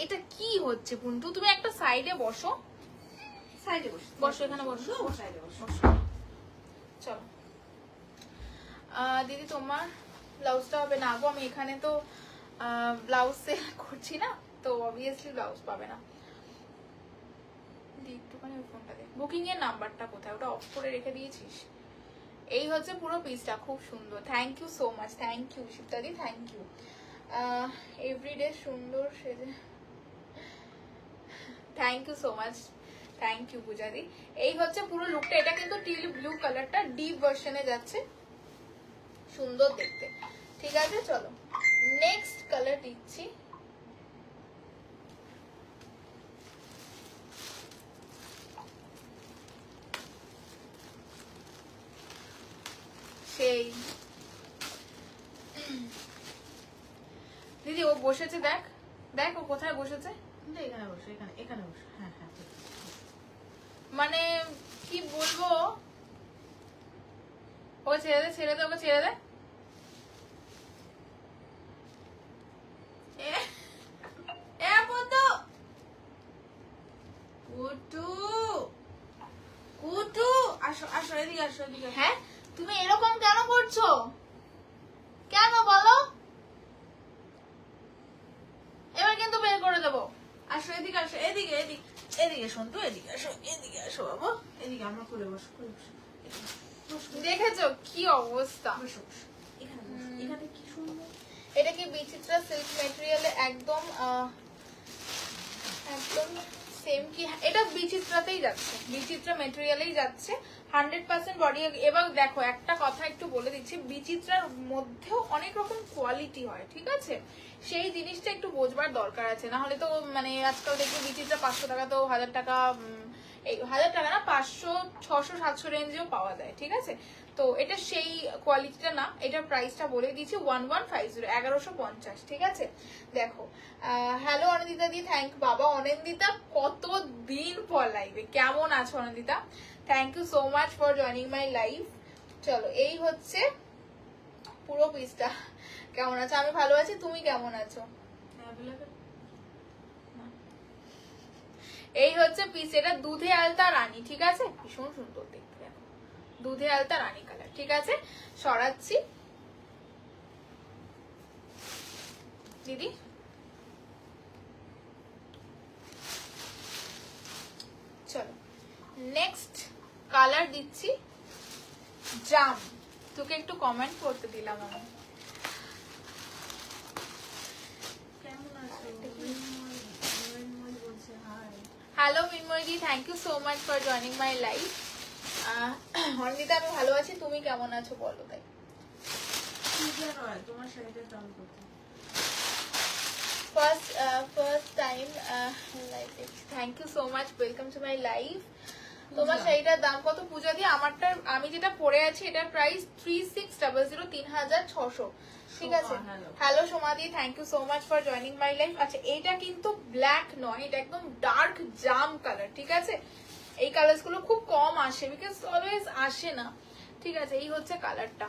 এটা কি হচ্ছে পুন্টু, তুমি একটা সাইডে বসো,
সাইডে বসো,
বসো এখানে বসো,
সাইডে বসো।
চলো দিদি তোমার ব্লাউজটা হবে না গো, আমি এখানে তো ব্লাউজ সেল করছি না, তো অবভিয়াসলি ব্লাউজ পাবে না। একটুখানি ফোনটা দে, বুকিং এর নাম্বারটা কোথায়, ওটা অফ করে রেখে দিয়েছিস? এই হচ্ছে পুরো পিসটা, খুব সুন্দর। Thank you so much, thank you শিপ্তাদি, থ্যাংক ইউ। এভরিডে সুন্দর সেজে, thank you so much, thank you পূজাদি। এই হচ্ছে পুরো লুকটা, এটা কিন্তু টিল ব্লু কালারটা ডিপ ভার্সনে যাচ্ছে, সুন্দর দেখতে। ঠিক আছে, চলো নেক্সট কালার দিচ্ছি। সেই দিদি ও বসেছে, দেখ দেখ ও কোথায় বসেছে।
এখানে বসে, এখানে এখানে বসে। হ্যাঁ হ্যাঁ,
মানে কি বলবো, ওকে ছেড়ে দে, ছেড়ে দে, ওকে ছেড়ে দে।
আসো আসো, এদিকে আসো, এদিকে।
হ্যাঁ, তুমি এরকম কেন করছো, কেন বলো? এবার কিন্তু বের করে দেবো।
আসো এদিকে আসো, এদিকে এদিকে এদিকে সন্তু, এদিকে আসো, এদিকে আসো বাবা, এদিকে আমার কোলে বসো, কোলে বসো।
দেখেছো কি অবস্থা?
বসো বসো, এখানে বসো। এখানে কি সুন্দর,
এটা কি বিচিত্রা সিল্ক ম্যাটেরিয়ালে একদম একদম সেম কি, এটা বিচিত্রাতেই যাচ্ছে, বিচিত্রা ম্যাটেরিয়ালেই যাচ্ছে 100% বডি। এবার দেখো একটা কথা একটু বলে দিচ্ছি, বিচিত্রার মধ্যেও অনেক রকম কোয়ালিটি হয়, ঠিক আছে? সেই জিনিসটা একটু বোঝবার দরকার আছে, না হলে তো মানে আজকাল দেখবে বিচিত্রা 500 টাকা তো 1000 টাকা, এই 1000 টাকা না, 500 600 700 রেঞ্জেও পাওয়া যায়, ঠিক আছে? তো এটা সেই কোয়ালিটিটা না, এটার প্রাইসটা বলে দিয়েছি 1150, 1150, ঠিক আছে? দেখো, হ্যালো অনিন্দিতা দি, থ্যাংক বাবা অনিন্দিতা, কতদিন পর লাইভে, কেমন আছো Anindita? Thank you so much for joining my live. চলো এই হচ্ছে পুরো পিসটা, কেমন আছো? আমি ভালো আছি, তুমি কেমন আছো? এই হচ্ছে পিস, এটা দুধে আলতা রানী, ঠিক আছে? ভীষণ সুন্দর দেখতে, দেখো দুধে আলতা রানী কালার, ঠিক আছে? সরাচ্ছি দিদি। চলো নেক্সট কালার দিচ্ছি, জাম। তোকে একটু কমেন্ট করতে দিলাম আমি।
কেমন আছো? বলছে হাই।
হ্যালো মিনময়দি, thank you so much for joining my live. Anindita আমি ভালো আছি, তুমি কেমন আছো বলো? তাই
তোমার শাড়িটার দাম কত?
First time live, thank you so much, welcome to my live. তোমার শাড়িটার দাম কত পূজা দিয়ে? আমারটার, আমি যেটা পরে আছি এটার প্রাইস 3600, 3600, ঠিক আছে? হ্যালো সোমাদি, thank you so much for joining my live. আচ্ছা এটা কিন্তু ব্ল্যাক নয়, এটা একদম ডার্ক জাম কালার, ঠিক আছে? এই কালার গুলো খুব কম আসে, বিকজ অলওয়েজ আসে না, ঠিক আছে? এই হচ্ছে কালারটা,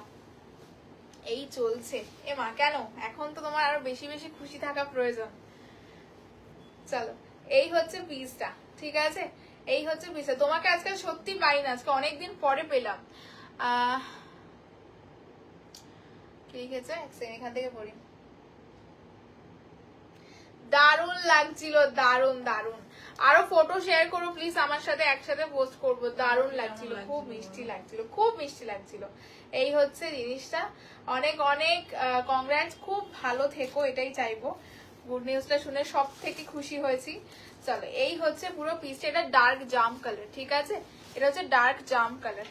এই চলছে। এ মা কেন, এখন তো তোমার আরো বেশি বেশি খুশি থাকা প্রয়োজন। চলো এই হচ্ছে পিসটা, ঠিক আছে? এই হচ্ছে পিসটা, তোমাকে আজকাল সত্যি পাই না, আজকে অনেকদিন পরে পেলাম। কি লিখেছে এখান থেকে পড়ি। দারুণ লাগছিল, দারুণ দারুণ। আরো ফটো শেয়ার করো প্লিজ আমার সাথে, একসাথে পোস্ট করবো। দারুণ লাগছিল, খুব মিষ্টি লাগছিল, খুব মিষ্টি লাগছিল। এই হচ্ছে জিনিসটা, অনেক অনেক কংগ্রাটস, খুব ভালো থেকো, এটাই চাইবো। গুড নিউজটা শুনে সব থেকে খুশি হয়েছি। চলো এই হচ্ছে পুরো পিসটা, এটা ডার্ক জাম কালার, ঠিক আছে? এটা হচ্ছে ডার্ক জাম কালার।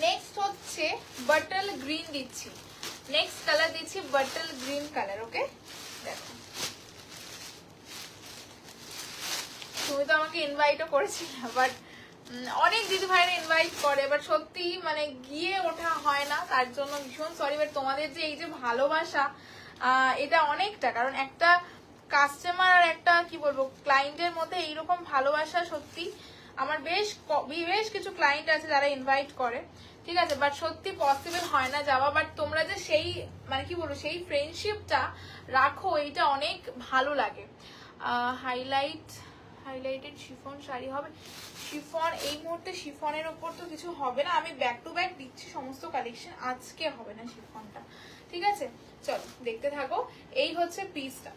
নেক্সট হচ্ছে বাটল গ্রিন দিচ্ছি, নেক্সট কালার দিচ্ছি বাটল গ্রিন কালার, ওকে? দেখো তুমি তো আমাকে ইনভাইটও করেছিলে, বাট অনেক দিদি ভাইরা ইনভাইট করে, বাট সত্যি মানে গিয়ে ওঠা হয় না, তার জন্য ভীষণ সরি। বাট তোমাদের যে এই যে ভালোবাসা, এটা অনেকটা, কারণ একটা কাস্টমার আর একটা কি বলবো ক্লায়েন্টের মধ্যে এইরকম ভালোবাসা, সত্যি আমার বেশ কিছু ক্লায়েন্ট আছে যারা ইনভাইট করে, ঠিক আছে? বাট সত্যি পসিবল হয় না যাওয়া। বাট তোমরা যে সেই মানে কি বলবো সেই ফ্রেন্ডশিপটা রাখো, এইটা অনেক ভালো লাগে। হাইলাইট হাইলাইটেড শিফন শাড়ি হবে। শিফন এই মুহূর্তে শিফনের ওপর তো কিছু হবে না, আমি ব্যাক টু ব্যাক দিচ্ছি সমস্ত কালেকশন, আজকে হবে না শিফনটা, ঠিক আছে? চলো দেখতে থাকো। এই হচ্ছে পিসটা,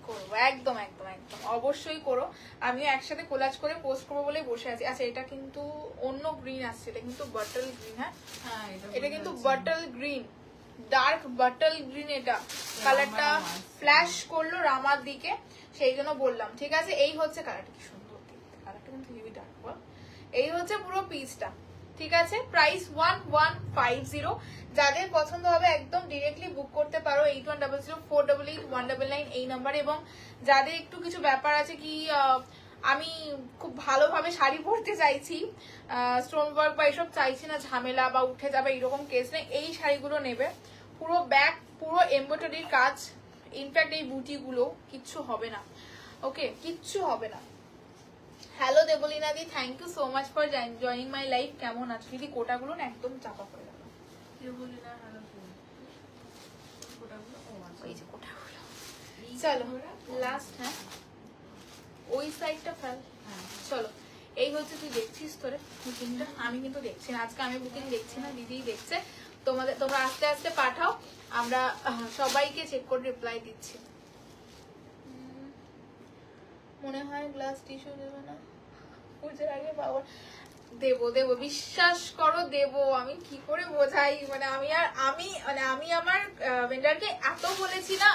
করবো একদম একদম একদম অবশ্যই করো, আমিও একসাথে কোলাজ করে পোস্ট করবো বলে বসে আছি। আচ্ছা এটা কিন্তু অন্য গ্রিন আসছে, এটা কিন্তু বাটল গ্রিন। হ্যাঁ এটা কিন্তু bottle green, dark bottle green, এটা কালারটা ফ্ল্যাশ করলো রামার দিকে, সেই জন্য বললাম, ঠিক আছে? এই হচ্ছে কালারটা, কি সুন্দর দেখতে, কালারটা কিন্তু হেভি ডার্ক বল। এই হচ্ছে পুরো পিসটা, ঠিক আছে? প্রাইস 1150। যাদের পছন্দ হবে একদম ডিরেক্টলি বুক করতে পারো 8100488199 এই নাম্বারে। এবং যাদের একটু কিছু ব্যাপার আছে কি আমি খুব ভালোভাবে শাড়ি পরতে চাইছি, স্টোন ওয়ার্ক বা এসব চাইছি না, ঝামেলা বা উঠে যাবে এরকম কেস নেই, এই শাড়িগুলো নেবে। পুরো ব্যাক পুরো এমব্রয়ডারির কাজ, ইনফ্যাক্ট এই বুটিগুলো কিচ্ছু হবে না, ওকে কিচ্ছু হবে না। Hello Debleena di, thank you so much for joining my life. কেমন আছো দিদি? কোটাগুলো না একদম চাপা পড়ে গেল। ওই যে কোটাগুলো, চলো লাস্ট, হ্যাঁ ওই সাইডটা ফেল। চলো এই হচ্ছে, তুই দেখছিস তোরে বুকিংটা, আমি কিন্তু দেখছি না আজকে, আমি বুকিং দেখছি না, দিদিই দেখছে। তোমরা আস্তে আস্তে পাঠাও, আমরা সবাইকে চেক করে রিপ্লাই দিচ্ছি। মনে হয় গ্লাস টিস্যু দেবে না পুজোর আগে? বাবা দেবো দেবো, বিশ্বাস করো দেবো। আমি কি করে বোঝাই, মানে আমি আমার ভেন্ডারকে এত বলেছি না,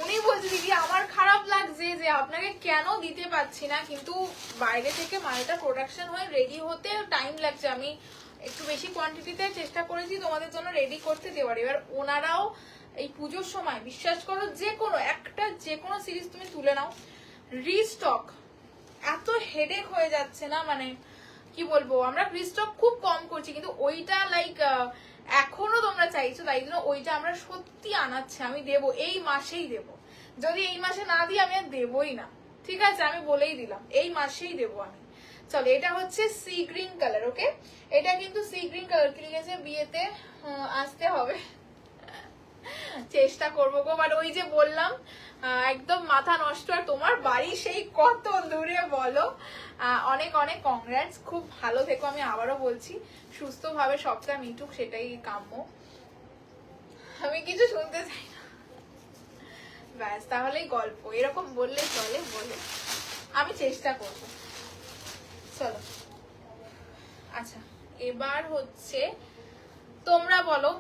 উনি বলছে দিদি আমার খারাপ লাগছে যে আপনাকে কেন দিতে পারছি না, কিন্তু বাইরে থেকে মালটা প্রোডাকশন হয়ে রেডি হতে টাইম লাগছে। আমি একটু বেশি কোয়ান্টিটিতে চেষ্টা করেছি তোমাদের জন্য রেডি করতে দেওয়ার। এবার ওনারাও এই পুজোর সময় বিশ্বাস করো যে কোনো সিরিজ তুমি তুলে নাও, রিস্টক এত হেডেক হয়ে যাচ্ছে না, মানে কি বলবো, আমরা রিস্টক খুব কম করছি, কিন্তু ওইটা লাইক এখনো তোমরা চাইছো, তাই জন্য ওইটা আমরা সত্যি আনাচ্ছি। আমি দেবো, এই মাসেই দেবো, যদি এই মাসে না দিই আমি আর দেবই না, ঠিক আছে? আমি বলেই দিলাম এই মাসেই দেবো আমি। চলো এটা হচ্ছে সি গ্রিন কালার, ওকে? এটা কিন্তু সি গ্রিন কালার, কি লিখেছে বিয়েতে আসতে হবে, চেষ্টা করবো গো, বাট ওই যে বললাম একদম মাথা নষ্ট। আর তোমার বাড়ি সেই কত দূরে বলো। অনেক অনেক কংগ্রাটস, খুব ভালো থেকো, আমি আবারও বলছি, সুস্থভাবে সবটা মিটুক, সেটাই কাম্য, আমি কিছু শুনতে চাই না, ব্যাস তাহলেই গল্প, এরকম বললে চলে, বলে আমি চেষ্টা করব। চলো আচ্ছা এবার হচ্ছে তোমরা বলো,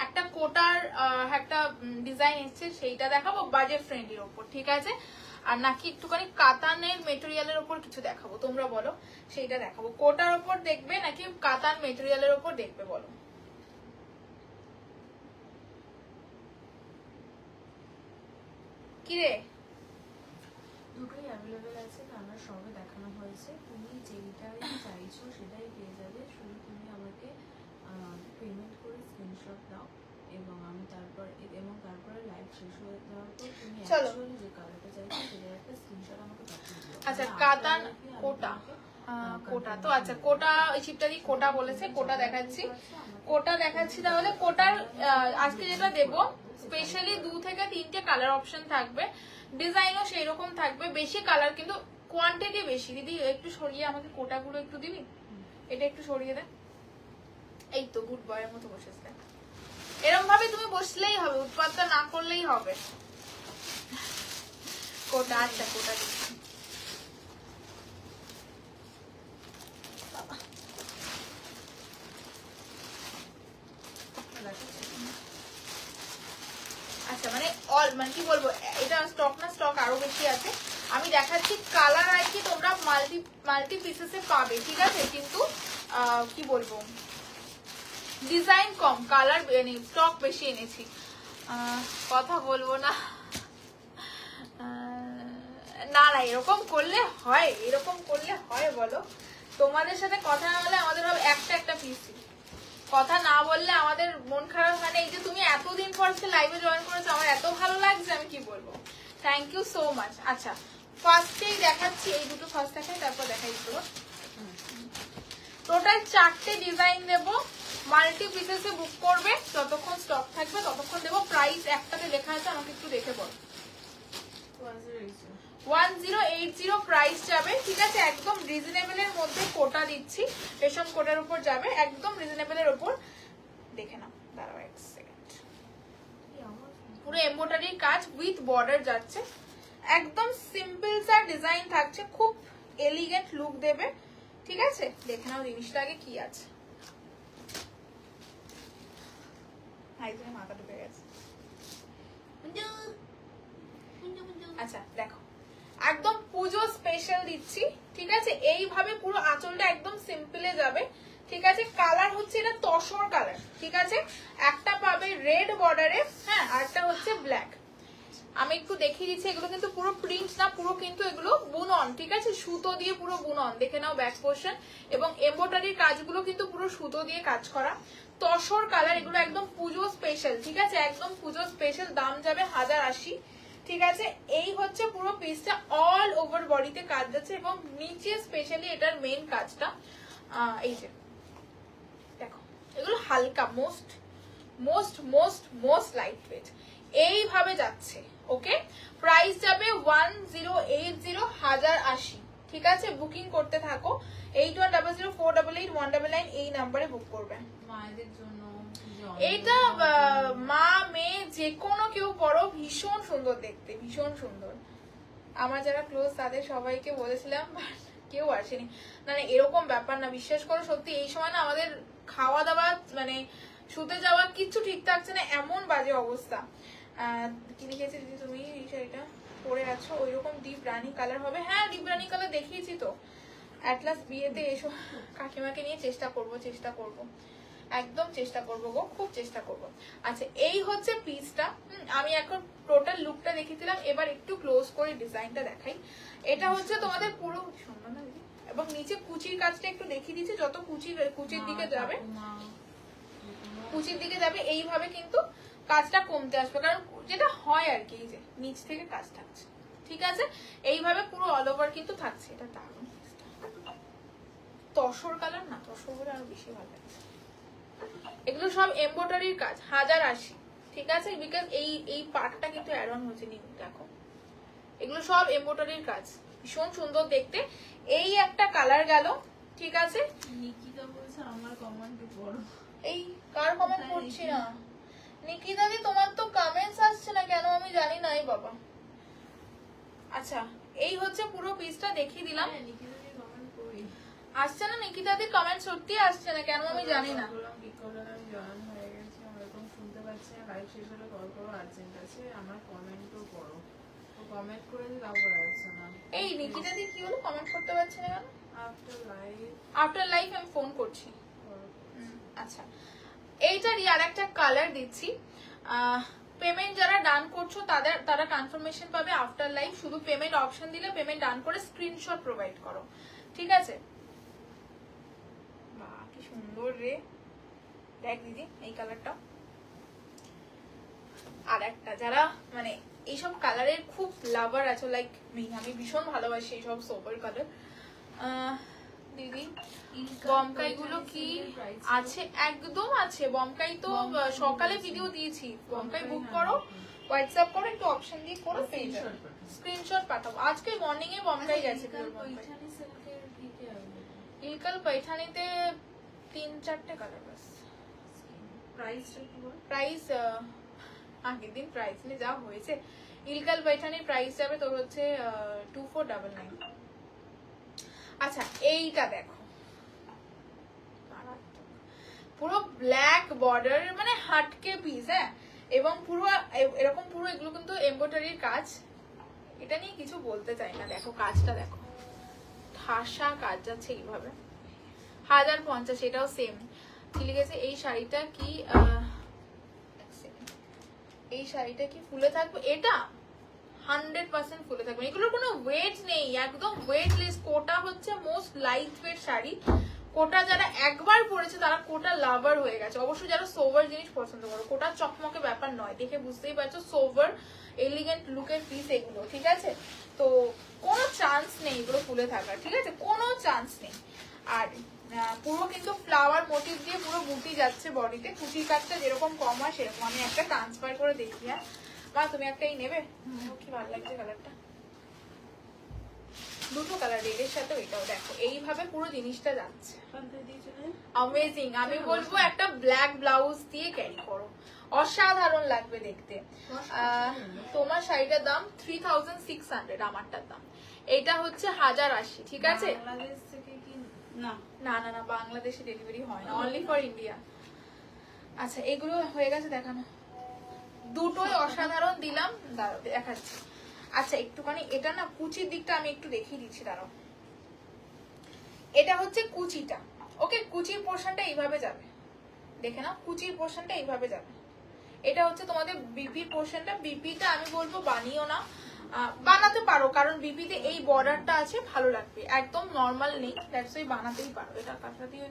একটা কোটার একটা ডিজাইন এসছে, সেইটা দেখাবো বাজেট ফ্রেন্ডলির ওপর, ঠিক আছে? আর নাকি একটুখানি কাতানের মেটেরিয়ালের ওপর কিছু দেখাবো, তোমরা বলো সেইটা দেখাবো। কোটার ওপর দেখবে নাকি কাতান মেটেরিয়ালের ওপর দেখবে, বলো? কিরে
দুটোই অ্যাভেলেবেল আছে, আমার সবে দেখানো হয়েছে, তুমি যেটাই চাইছো সেটাই পেয়ে যাবে, শুধু তুমি আমাকে পেমেন্ট করে স্ক্রিনশট দাও, এবং আমি তারপরে লাইভ শেষ হয়ে যাওয়ার পর তুমি অ্যাকচুয়ালি যে কালারটা চাইছো সেটার একটা স্ক্রিনশট আমাকে পাঠিয়ে দিও।
আচ্ছা কাতান কোটা, কোটা তো আচ্ছা, কোটা ওই চিপটা দিয়ে কোটা বলেছে, কোটা দেখাচ্ছি, কোটা দেখাচ্ছি। তাহলে কোটার আজকে যেটা দেবো স্পেশালি 2 থেকে 3টে কালার অপশন থাকবে, ডিজাইনও সেই রকম থাকবে, বেশি কালার কিন্তু কোয়ান্টিটি বেশি। দিদি একটু সরিয়ে আমাকে কোটাগুলো একটু দিবি, এটা একটু সরিয়ে দে, এই তো গুড বয়ের মতো বসেছে, এরকম ভাবে তুমি বসলেই হবে, উৎপাতটা না করলেই হবে। কোটা আচ্ছা কোটা দিচ্ছি, আচ্ছা মানে মানে কি বলবো, এটা স্টক না, স্টক আরো বেশি আছে। আমি দেখাচ্ছি কালার আর কি তোমরা মাল্টি পিসেসে পাবে, ঠিক আছে? কিন্তু কি বলবো, ডিজাইন কম, কালার স্টক বেশি এনেছি, কথা বলবো না, না না এরকম করলে হয়, এরকম করলে হয় বলো? তোমাদের সাথে কথা না বলে আমাদের হবে একটা পিস, কথা না বললে আমাদের মন খারাপ। মানে এই যে তুমি এতদিন পর লাইভে জয়েন করেছো, আমার এত ভালো লাগছে, আমি কি বলবো, থ্যাংক ইউ সো মাচ। আচ্ছা ফার্স্টেই দেখাচ্ছি, এই দুটো ফার্স্ট দেখাই, তারপর দেখাই দুটো। টোটাল 4টে ডিজাইন দেবো, মাল্টি পিসেসে বুক করবে, যতক্ষণ স্টক থাকবে ততক্ষণ দেবো। প্রাইস একটাতে লেখা আছে, আমাকে একটু দেখে বল, 1080 প্রাইস যাবে, ঠিক আছে? একদম রিজনেবল এর মধ্যে কোটা দিচ্ছি, রেশম কোটার উপর যাবে, একদম রিজনেবল এর উপর। দেখে নাও, দাঁড়াও এক সেকেন্ড। পুরো এমব্রয়ডারির কাজ উইথ বর্ডার যাচ্ছে, একদম সিম্পল সা ডিজাইন থাকছে, খুব এলিগেন্ট লুক দেবে, ঠিক আছে? দেখে নাও জিনিসটা আগে কি আছে। মাথা ঢুকে গেছে। আচ্ছা দেখো, একদম পুজো স্পেশাল দিচ্ছি, ঠিক আছে? এইভাবে পুরো আঁচলটা একদম সিম্পলে যাবে, ঠিক আছে? কালার হচ্ছে এটা তসর কালার, ঠিক আছে? একটা পাবে রেড বর্ডারে, হ্যাঁ, আরটা হচ্ছে ব্ল্যাক। আমি একটু দেখিয়ে দিচ্ছি, এগুলো কিন্তু পুরো প্রিন্ট না, পুরো কিন্তু এগুলো বুনন, ঠিক আছে? সুতো দিয়ে পুরো বুনন, দেখে নাও ব্যাক পোর্শন, এবং এমব্রয়ডারির কাজগুলো কিন্তু পুরো সুতো দিয়ে কাজ করা, তসর কালার, এগুলো একদম পুজো স্পেশাল, ঠিক আছে? একদম পুজো স্পেশাল, দাম যাবে 1080, ঠিক আছে? এই হচ্ছে পুরো পিসটা, অল ওভার বডিতে কাজ যাচ্ছে, এবং নিচে স্পেশালি এটার মেইন কাজটা এই যে দেখো, এগুলো হালকা, most most most most light weight, এইভাবে যাচ্ছে। ওকে, প্রাইস যাবে 1080, 1080, ঠিক আছে? বুকিং করতে থাকো, 8100488199 এই নাম্বারে বুক করবেন।
মায়েদের জন্য
এইটা মা মেয়ে যে কোনো কেউ পরো, ভীষণ সুন্দর দেখতে, ভীষণ সুন্দর। আমার যারা ক্লোজ তাদের সবাইকে বলেছিলাম, কেউ আসেনি। মানে এরকম ব্যাপার না, বিশ্বাস করো, সত্যি এই সময় না আমাদের খাওয়া দাওয়া, মানে শুতে যাওয়া কিচ্ছু ঠিক থাকছে না, এমন বাজে অবস্থা। কি লিখেছি দিদি তুমি এই শাড়িটা পরে আছো? ওইরকম ডিপ রানি কালার হবে, হ্যাঁ ডিপ রানি কালার দেখিয়েছি তো। অ্যাটলাস বিয়েতে এসো, কাকিমাকে নিয়ে চেষ্টা করব, একদম চেষ্টা করবো গো, খুব চেষ্টা করব। আচ্ছা, এই হচ্ছে পিসটা, আমি এখন টোটাল লুকটা দেখিয়েছিলাম, এবার একটু ক্লোজ করে ডিজাইনটা দেখাই। এটা হচ্ছে তোমাদের পুরো সুন্দর না দিদি, এবং নিচে কুচির কাজটা একটু দেখিয়ে দিচ্ছি, যত কুচির দিকে যাবে, কুচির দিকে যাবে, এইভাবে কিন্তু কাজটা কমতে আসবে, কারণ যেটা হয় আর কি, এই যে নিচ থেকে কাজ থাকছে, ঠিক আছে? এইভাবে পুরো অল ওভার কিন্তু থাকছে। এটা দারুণ, তসর কালার না, তসর হলে আরো বেশি ভালো লাগছে। এগুলো সব এমব্রয়ডারির কাজ, 1080, ঠিক আছে? বিকজ এই পার্টটা কিন্তু অ্যাড অন হয়েছে, দেখো, এগুলো সব এমব্রয়ডারির কাজ, ভীষণ সুন্দর দেখতে। এই একটা কালার গেল, ঠিক আছে?
নিকিতা বলছে আমার কমেন্ট পড়ো।
এই কার কমেন্ট পড়ছি না নিকিতা দি, তোমার তো কমেন্টস আসছে না কেন আমি জানি না, এই বাবা। আচ্ছা, এই হচ্ছে পুরো পিসটা দেখিয়ে দিলাম।
নিকিতা দি কমেন্ট করি,
আসছে না নিকিতা দি কমেন্ট, সত্যি আসছে না কেন আমি জানি না।
জয়েন হয়ে গেছে, আমি এরকম শুনতে পাচ্ছি না, লাইভ শেষ হলে কল করো, আর্জেন্ট আছে, আমার কমেন্টও পড়ো। তো কমেন্ট করে দিই, তারপরে আসছে না।
এই নিকিতা দি কি হলো, কমেন্ট করতে পারছে না কেন?
আফটার লাইভ
আমি ফোন করছি। আচ্ছা, এইটারই আর একটা কালার দিচ্ছি। পেমেন্ট যারা ডান করছো তারা কনফার্মেশন পাবে আফটার লাইভ, শুধু পেমেন্ট অপশন দিলে পেমেন্ট ডান করে স্ক্রিনশট প্রোভাইড করো, ঠিক আছে? বাহ কি সুন্দর রে, দেখ দিদি এই কালারটা। আর একটা যারা মানে এইসব কালারের খুব লাভার আছো, লাইক আমি ভীষণ ভালোবাসি এইসব সোবার কালার। দিদি বমকাই গুলো কি আছে? একদম আছে বমকাই, তো সকালে ভিডিও দিয়েছি, বমকাই বুক করো, হোয়াটসঅ্যাপ করো, একটু অপশন দিয়ে করো, পেয়ে যাবে, স্ক্রিনশট পাঠাবো। আজকে মর্নিং এ বমকাই গেছে। ইলকাল पैठानीতে 3-4টে কালার বাস। প্রাইস আগের দিন প্রাইস নিয়ে যা হয়েছে, ইলকাল पैठानीর প্রাইস যাবে তোর হচ্ছে 2499। আচ্ছা, এইটা দেখো, পুরো ব্ল্যাক বর্ডার, মানে হাটকে পিস, হ্যাঁ, এবং পুরো এরকম পুরো এগুলো কিন্তু এমব্রয়ডারির কাজ, এটা নিয়ে কিছু বলতে চাই না। দেখো কাজটা দেখো, ঠাসা কাজ যাচ্ছে এইভাবে, 1050, এটাও সেম। কি লিখেছে এই শাড়িটা কি, এই শাড়িটা কি ফুলে থাকবে? এটা 100% ফুলে থাকবে, এগুলোর কোনো ওয়েট নেই, একদম ওয়েটলেস। কোটা হচ্ছে মোস্ট লাইট ওয়েট শাড়ি, কোটা যারা একবার পরেছে তারা কোটা লাভার হয়ে গেছে। অবশ্যই যারা সোভার জিনিস পছন্দ করো, কোটা চকমকে ব্যাপার নয়, দেখে বুঝতেই পারছো সোভার এলিগেন্ট লুকের পিস এগুলো, ঠিক আছে? তো কোনো চান্স নেই এগুলো ফুলে থাকার, ঠিক আছে? কোনো চান্স নেই। আর পুরো কিন্তু ফ্লাওয়ার মোটিভ দিয়ে পুরো বুটি যাচ্ছে বডিতে, কুচির কাজটা যেরকম কম হয় সেরকম। আমি একটা ট্রান্সফার করে দেখি, হ্যাঁ, মা তুমি একটাই নেবে? কি ভালো লাগছে কালারটা, দুটো কালার, রেডের সাথে ওইটাও। দেখো এইভাবে পুরো জিনিসটা যাচ্ছে, অ্যামেজিং। আমি বলবো একটা ব্ল্যাক ব্লাউজ দিয়ে ক্যারি করো, অসাধারণ লাগবে দেখতে। তোমার শাড়িটার দাম 3600, আমারটার দাম এটা হচ্ছে 1080, ঠিক আছে?
বাংলাদেশ থেকে কি? না
না না না, বাংলাদেশে ডেলিভারি হয় না, অনলি ফর ইন্ডিয়া। আচ্ছা এগুলো হয়ে গেছে দেখানো, দুটোই অসাধারণ দিলাম। দাঁড়াও দেখাচ্ছি। আচ্ছা একটুখানি এটা না কুচির দিকটা আমি একটু দেখিয়ে দিচ্ছি, দাঁড়াও। এটা হচ্ছে কুচিটা, ওকে? কুচির পোর্শনটা এইভাবে যাবে, দেখে নাও, কুচির পোর্শনটা এইভাবে যাবে। এটা হচ্ছে তোমাদের বিপি পোর্শনটা। বিপিটা আমি বলবো বানিও না, বানাতে পারো, কারণ বিপিতে এই বর্ডারটা আছে, ভালো লাগবে, একদম নর্মাল নেই, দ্যাটস ওয়াই বানাতেই পারো। এটা কাটটা দিয়ে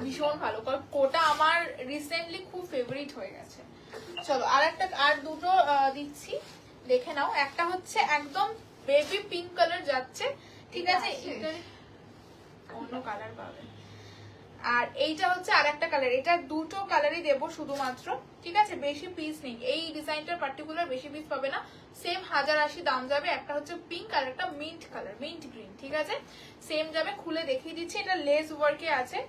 ভীষণ ভালো, কারণ কোটা আমার রিসেন্টলি খুব ফেভারিট হয়ে গেছে। চলো আর দুটো দিচ্ছি, দেখে নাও। একটা হচ্ছে একদম বেবি পিঙ্ক কালার যাচ্ছে, ঠিক আছে? অন্য কালার পাবে। আর এইটা হচ্ছে আরেকটা কালার, এটা দুটো কালারই দেবো শুধুমাত্র, ঠিক আছে? বেশি পিস নেই, এই ডিজাইনটার পার্টিকুলার বেশি পিস পাবে না। সেম 1080 দাম যাবে। একটা হচ্ছে পিঙ্ক আর একটা মিন্ট কালার, মিন্ট গ্রিন, ঠিক আছে? সেম যাবে, খুলে দেখিয়ে দিচ্ছি। এটা লেস ওয়ার্কে আছে,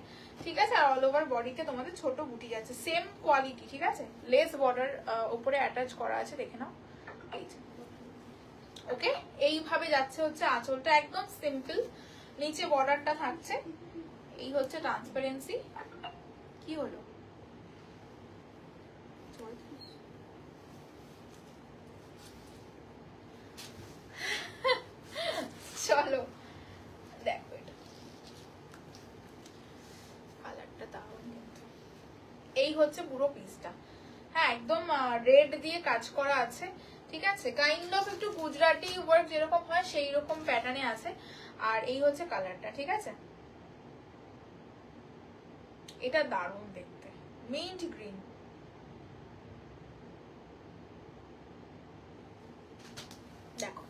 ঠিক আছে? আর অল ওভার বডিতে তোমাদের ছোট বুটি যাচ্ছে, সেম কোয়ালিটি, ঠিক আছে? লেস বর্ডার উপরে অ্যাটাচ করা আছে, দেখে নাও। এই যে ওকে, এইভাবে যাচ্ছে হচ্ছে আঁচলটা, একদম সিম্পল, নিচে বর্ডারটা থাকছে। এই হচ্ছে ট্রান্সপারেন্সি। কি হলো? চলো দেখো, এটা কালারটা দারুণ কিন্তু। এই হচ্ছে পুরো পিসটা, হ্যাঁ একদম রেড দিয়ে কাজ করা আছে, ঠিক আছে? কাইন্ড অফ একটু গুজরাটি ওয়ার্ক যেরকম হয় সেই রকম প্যাটার্নে আছে। আর এই হচ্ছে কালারটা, ঠিক আছে? এটা দারুণ দেখতে, মিন্ট গ্রিন। দেখো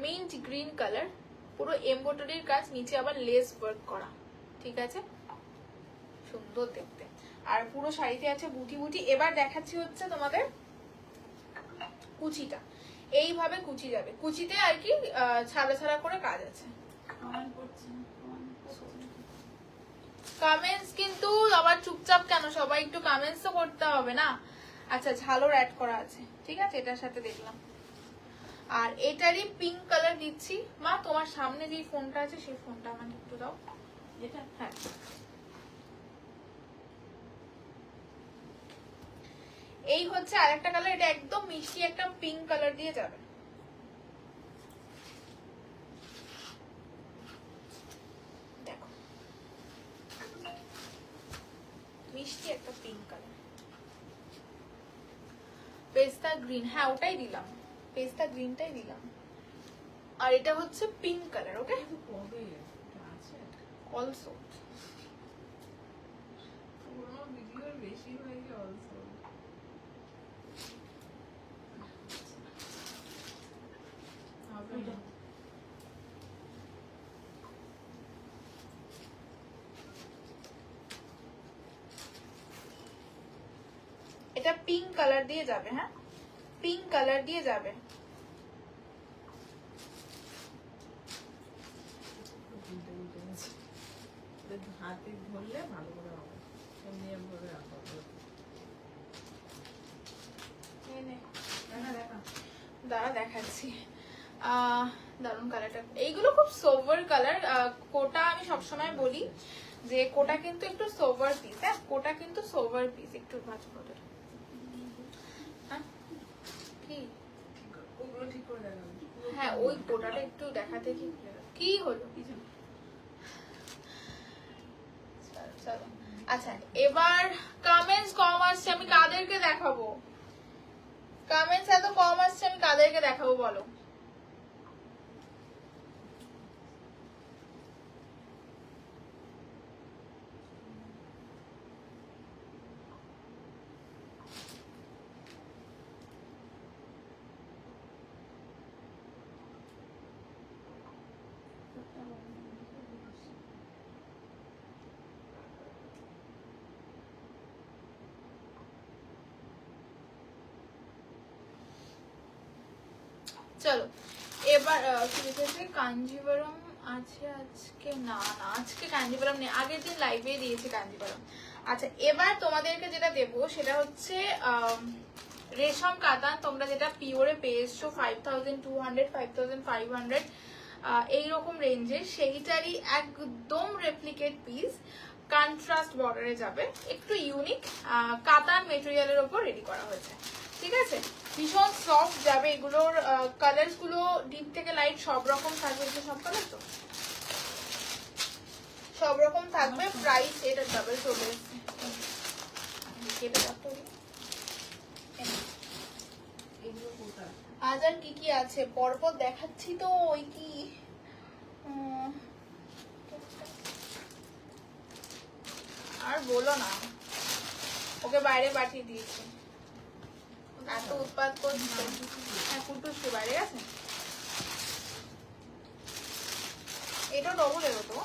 মিন্ট গ্রিন কালার, পুরো এমব্রয়ডারির কাজ, নিচে আবার লেস ওয়ার্ক করা, ঠিক আছে? সুন্দর দেখতে। আর পুরো শাড়িতে আছে বুটি বুটি। এবার দেখাচ্ছি হচ্ছে তোমাদের কুচিটা, এইভাবে কুচি যাবে, কুচিতে আর কি ছাড়া ছাড়া করে কাজ আছে। কমেন্টস কিন্তু আবার চুপচাপ কেন, সবাই একটু কমেন্টস তো করতে হবে না। আচ্ছা ঝালর অ্যাড করা আছে, ঠিক আছে? এটার সাথে দেখলাম। আর এটারই পিঙ্ক কালার দিচ্ছি। মা তোমার সামনে যে ফোনটা আছে সেই ফোনটা আমাকে একটু দাও। এটা হ্যাঁ, এই হচ্ছে আরেকটা কালার, এটা একদম মিষ্টি একটা পিঙ্ক কালার দিয়ে যাবে। দেখো মিষ্টি একটা পিঙ্ক কালার, পেস্তা গ্রিন, হ্যাঁ ওটাই দিলাম, পেস্তা গ্রিনটাই দিলাম। আর এটা হচ্ছে পিঙ্ক কালার, ওকে? অলসো
বেশি হয়ে গেছে অলসো।
এটা পিঙ্ক কালার দিয়ে যাবে, হ্যাঁ পিঙ্ক কালার দিয়ে যাবে।
হাতে ধরলে ভালো করে হবে, এমনি এমনি রাখা হবে।
দাঁড়া দেখাচ্ছি। দারুন কালারটা, এইগুলো খুব সোভার কালার। কোটা আমি সবসময় বলি যে কোটা কিন্তু একটু সোভার পিস, হ্যাঁ কোটা কিন্তু সোভার পিস। একটু ভাজ করে
ওগুলো ঠিক করে দেখাবে।
হ্যাঁ ওই কোটাটা একটু দেখাতে কি হলো। চলো আচ্ছা, এবার কমেন্টস কম আসছে, আমি কাদেরকে দেখাবো? কমেন্টস এত কম আসছে, আমি কাদেরকে দেখাবো বলো? চলো এবার কি লিখেছে, কাঞ্জিভারম আছে আজকে, না না আজকে কাঞ্জিভারম নেই, আগের দিন লাইভে দিয়েছি কাঞ্জিভারম। আচ্ছা এবার তোমাদেরকে যেটা দেবো সেটা হচ্ছে রেশম কাতান, তোমরা যেটা পিওরে পেয়েছো 5200 5500 এইরকম রেঞ্জে, সেইটারই একদম রেপ্লিকেট পিস, কন্ট্রাস্ট বর্ডারে যাবে, একটু ইউনিক কাতান মেটেরিয়ালের ওপর রেডি করা হয়েছে। ঠিক আছে, ভীষণ সফট যাবে, এগুলোর কালার্স গুলো ডিপ থেকে লাইট সব রকম থাকবে, সব কালার তো সব রকম থাকবে। প্রাইস এটা ডাবল চলে এসেছে, কেটে যাচ্ছে। আজ আর কি কি আছে পরপর দেখাচ্ছি তো, ওই কি আর বলো না, ওকে বাইরে পাঠিয়ে দিয়েছি, এত উৎপাত করছে। হ্যাঁ কুটুসকে বাইরে গেছে, এটা ডবল এলো তো,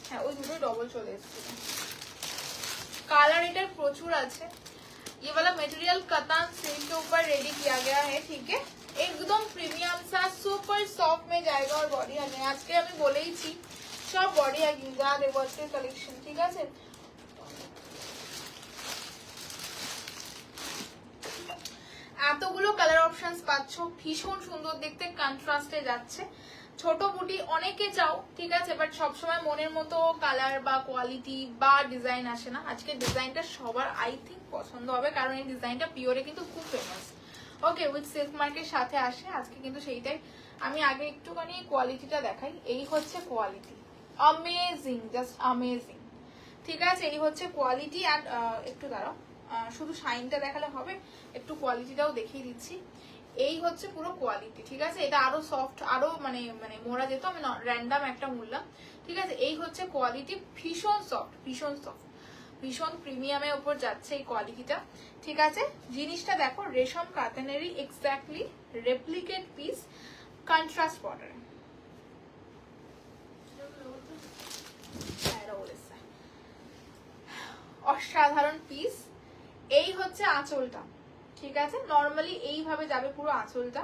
হ্যাঁ ওই দুটোই ডবল চলে এসেছিল। कालर इधर प्रचुर আছে। ये वाला मटेरियल कतान सिल्क के ऊपर रेडी किया गया है, ठीक है, एकदम प्रीमियम सा सुपर सॉफ्ट में जाएगा और बॉडी हगे आज के আমি বলেইছি সব বডি হাগিং যা দেবো আজকে কালেকশন, ঠিক আছে। এতগুলো কালার অপশনস পাচ্ছ, ভীষণ সুন্দর দেখতে, কন্ট্রাস্টে যাচ্ছে। ছোট বুটি অনেকে চাও, ঠিক আছে, বাট সবসময় মনের মতো কালার বা কোয়ালিটি বা ডিজাইন আসে না। আজকে ডিজাইনটা সবার আই থিঙ্ক পছন্দ হবে, কারণ এই ডিজাইনটা পিওরে কিন্তু খুব ফেমাস। ওকে, উইথ সিল্ক মার্কের সাথে আসে আজকে কিন্তু সেইটাই। আমি আগে একটুখানি কোয়ালিটিটা দেখাই, এই হচ্ছে কোয়ালিটি, অ্যামেজিং, জাস্ট অ্যামেজিং, ঠিক আছে। এই হচ্ছে কোয়ালিটি। আর একটু দাঁড়াও, শুধু শাইনটা দেখালে হবে, একটু কোয়ালিটিটাও দেখিয়ে দিচ্ছি। এই হচ্ছে পুরো কোয়ালিটি, ঠিক আছে। এটা আরো সফট, আরো মানে মানে মোড়া যেত, আমি র্যান্ডাম একটা মুড়লাম, ঠিক আছে। এই হচ্ছে কোয়ালিটি, ভীষণ সফট, ভীষণ সফট, ভীষণ প্রিমিয়ামের উপর যাচ্ছে এই কোয়ালিটিটা, ঠিক আছে। জিনিসটা দেখো, রেশম কাতানেরই এক্স্যাক্টলি রেপ্লিকেট পিস, কন্ট্রাস্ট বর্ডারে, অসাধারণ পিস। এই হচ্ছে আঁচলটা, ঠিক আছে। নর্মালি এইভাবে যাবে পুরো আঁচলটা,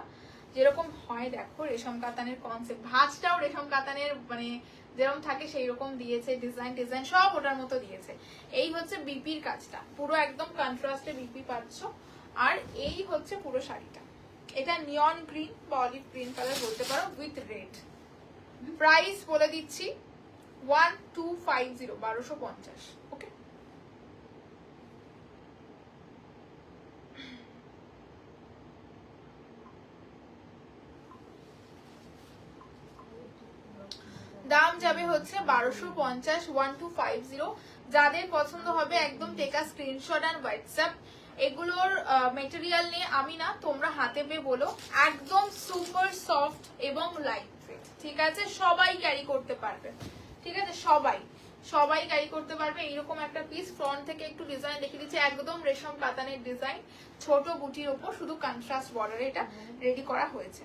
যেরকম হয় দেখো রেশম কাতানের কনসেপ্ট, ভাঁজটাও রেশম কাতানের মানে যেরকম থাকে সেই রকম দিয়েছে, ডিজাইন ডিজাইন সব ওটার মতো দিয়েছে। এই হচ্ছে বিপির কাজটা, পুরো একদম কন্ট্রাস্টে বিপি পাচ্ছ। আর এই হচ্ছে পুরো শাড়িটা, এটা নিয়ন গ্রিন বা অলিভ গ্রিন কালার বলতে পারো, উইথ রেড। প্রাইস বলে দিচ্ছি 1250, 1250, ওকে। দাম যাবে হচ্ছে 1250, 1250। যাদের পছন্দ হবে একদম টেকা স্ক্রিনশট আর হোয়াটসঅ্যাপ। এগুলোর মেটেরিয়াল নিয়ে আমি না, তোমরা হাতে পেয়ে বলো, একদম সুপার সফট এবং লাইট ওয়েট, ঠিক আছে। সবাই ক্যারি করতে পারবে, ঠিক আছে, সবাই সবাই ক্যারি করতে পারবে। এইরকম একটা পিস, ফ্রন্ট থেকে একটু ডিজাইন দেখে দিচ্ছি, একদম রেশম কাতানের ডিজাইন, ছোট বুটির ওপর শুধু কন্ট্রাস্ট বর্ডারে এটা রেডি করা হয়েছে।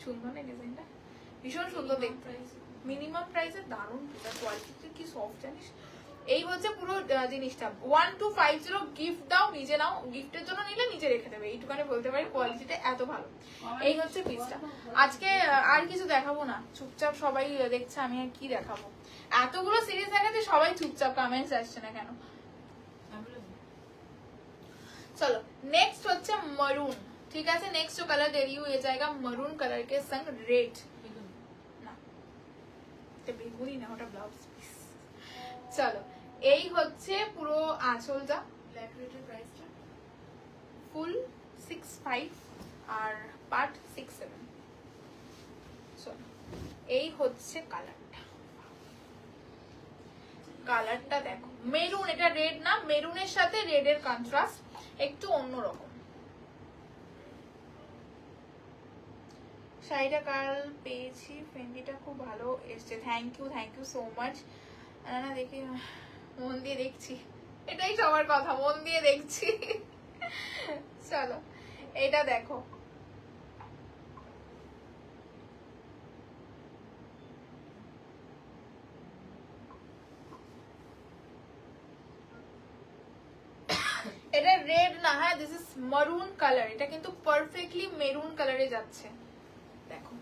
সুন্দর না ডিজাইনটা, ভীষণ সুন্দর দেখতে। মিনিমাম প্রাইসে দারুণ, কোয়ালিটি কি সফট জানিস। এই হচ্ছে পুরো জিনিসটা 1250। গিফট দাও, নিজে নাও, গিফটের জন্য নিলে নিজে রেখে দেবে, এইটুখানে বলতে পারি, কোয়ালিটিটা এত ভালো। এই হচ্ছে পিসটা। আজকে আর কিছু দেখাবো না, চুপচাপ সবাই দেখছে, আমি আর কি দেখাবো। এতগুলো সিরিজ দেখাতে সবাই চুপচাপ, কমেন্টস আসছে না কেন। चलो नेक्स्ट হচ্ছে मरून, ठीक है। नेक्स्ट जो कलर दे रही हूँ ये जाएगा मरून कलर के संग रेड ना, এটা বেগুনি না, ওটা ব্লাউজ পিস। চলো এই হচ্ছে পুরো আঁচলটা, ব্ল্যাক রেডের প্রাইসটা ফুল 65 আর পার্ট 67। চলো এই হচ্ছে কালারটা, কালারটা দেখো, মেরুন, এটা রেড না, মেরুনের সাথে রেডের কন্ট্রাস্ট একটু অন্যরকম। শাড়িটা কাল পেয়েছি, ফেন্ডিটা খুব ভালো এসছে, থ্যাংক ইউ সো মাচ। না দেখি, মন দিয়ে দেখছি, এটাই সবার কথা, মন দিয়ে দেখছি। চলো এটা দেখো, এটা রেড না, হ্যাঁ দিস ইজ মারুন কালার। এটা কিন্তু পারফেক্টলি মেরুন কালারে যাচ্ছে, দেখো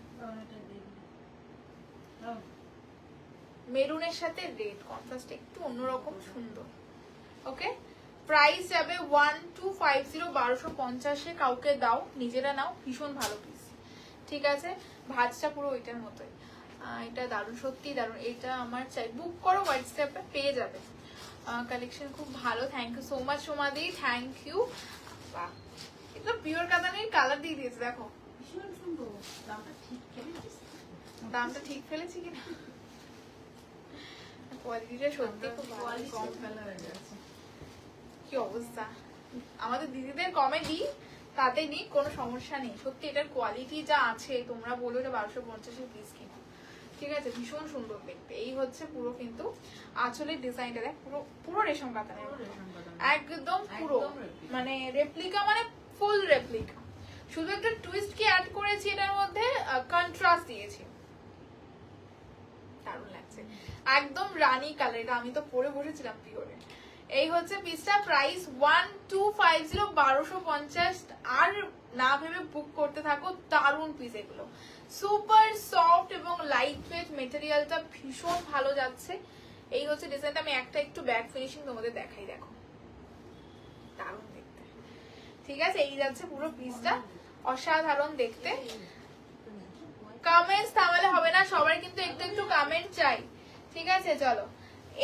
মেরুনের সাথে রেড কন্ট্রাস্ট একটু অন্যরকম সুন্দর। ওকে, প্রাইস যাবে 1250, 1250-এ। কাউকে দাও, নিজেরা নাও, ভীষণ ভালো পিস। ঠিক আছে, ভাঁজটা পুরো ওইটার মতোই। এটা দারুণ, সত্যি দারুণ। এটা আমার চাই, বুক করো হোয়াটসঅ্যাপে, পেয়ে যাবে। কালেকশন খুব ভালো, থ্যাংক ইউ সো মাচ সোমাদি, থ্যাংক ইউ। বাহ, এটা পিওর কাতানের কালার দিয়ে দিয়েছে, দেখো
ভীষণ সুন্দর।
দামটা ঠিক ফেলেছি কিনা। কোয়ালিটিটা সত্যি খুব ভালো, কম
কালার আছে।
কি অবস্থা, আমাদের দিদিদের কমেডি তাতে নেই, কোনো সমস্যা নেই। সত্যি এটার কোয়ালিটি যা আছে, তোমরা বলো এটা 1250-এর পিস কিনা। ঠিক আছে, ভীষণ সুন্দর দেখতে। এই হচ্ছে পুরো কিন্তু আঁচলের ডিজাইনটা, দেখ পুরো পুরো রেশম কাতানের মতো। একদম পুরো মানে রেপ্লিকা, মানে ফুল রেপ্লিকা। শুধু একটা টুইস্ট কি অ্যাড করেছি এটার মধ্যে, কন্ট্রাস্ট দিয়েছি, দারুণ লাগছে। একদম রানী কালার, এটা আমি তো পরে বসেছিলাম পিওরে। এই হচ্ছে পিসটা, প্রাইস 1250, 1250। আর না ভেবে বুক করতে থাকো, দারুণ পিস এগুলো, সুপার সফট এবং লাইট ওয়েট, মেটেরিয়ালটা ভীষণ ভালো যাচ্ছে। এই হচ্ছে ডিজাইনটা, আমি একটা একটু ব্যাক ফিনিশিং তোমাদের দেখাই, দেখো দারুণ দেখতে। ঠিক আছে, এই যাচ্ছে পুরো পিসটা, অসাধারণ দেখতে। কমেন্টস থামালে হবে না, সবাই কিন্তু একটু একটু কমেন্ট চাই। ঠিক আছে, চলো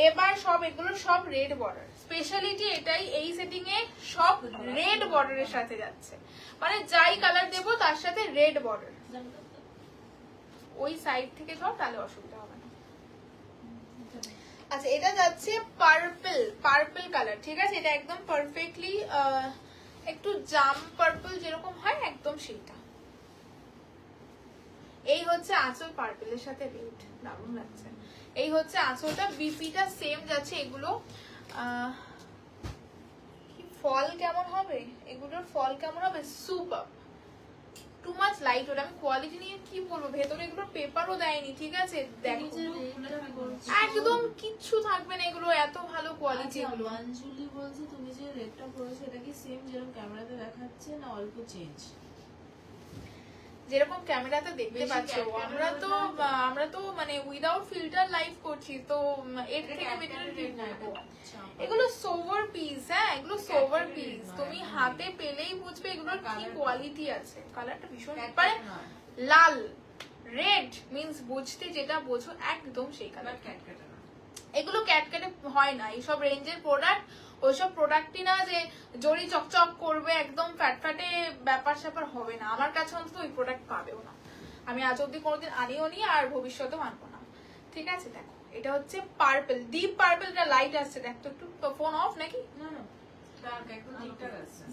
এবার সব এগুলো সব রেড বর্ডার, স্পেশালিটি এটাই, এই সেটিং এ সব রেড বর্ডারের সাথে যাচ্ছে, মানে যাই কালার দেবো তার সাথে রেড বর্ডার। ওই সাইড থেকে ধর, তাহলে অসুবিধা হবে না। আচ্ছা, এটা যাচ্ছে পার্পল, পার্পল কালার। ঠিক আছে, এটা একদম পারফেক্টলি একটু জাম পার্পল যেরকম হয়, একদম সেইটা। এই হচ্ছে আঁচল, পার্পলের সাথে রেড, দারুণ লাগছে। এই হচ্ছে আঁচলটা, বিপিটা সেম যাচ্ছে। এগুলো কি ফল কেমন হবে, এগুলোর ফল কেমন হবে, সুপার, টু মাচ লাইট ওটা। আমি কোয়ালিটি নিয়ে কি বলবো, ভেতরে এগুলো পেপারও দেয়নি। ঠিক আছে, দেখো একদম কিচ্ছু থাকবে না, এগুলো এত ভালো কোয়ালিটি। এগুলো
অঞ্জলি বলছে তুমি যে রেটটা করেছো এটা কি সেম যেরকম ক্যামেরাতে দেখাচ্ছে, না অল্প চেঞ্জ?
যেরকম ক্যামেরাতে দেখতে পাচ্ছ, আমরা তো মানে উইদাউট ফিল্টার লাইভ করছি, তো এর থেকে বেটার কি বলবো। এগুলো সোভার পিস, হ্যাঁ এগুলো সোভার পিস, তুমি হাতে পেলেই বুঝবে এগুলোর কি কোয়ালিটি আছে। কালারটা ভীষণ, মানে লাল রেড মিন্স বুঝতে যেটা বোঝো, একদম সেই কালার। এগুলো ক্যাটক্যাটে হয় না, এইসব রেঞ্জের প্রোডাক্ট ওইসব প্রোডাক্টই না যে জড়ি চকচক করবে, একদম ফ্যাটফ্যাটে ব্যাপার স্যাপার হবে না। আমার কাছে অন্তত ওই প্রোডাক্ট পাবেও না, আমি আজ অব্দি কোনোদিন আনিও নি, আর ভবিষ্যতেও আনবো না। ঠিক আছে, দেখো এটা হচ্ছে পার্পল, ডিপ পার্পলটা লাইট আসছে, দেখ তো একটু। ফোন অফ নাকি?
না না, ডার্ক একদম ঠিকঠাক আছে।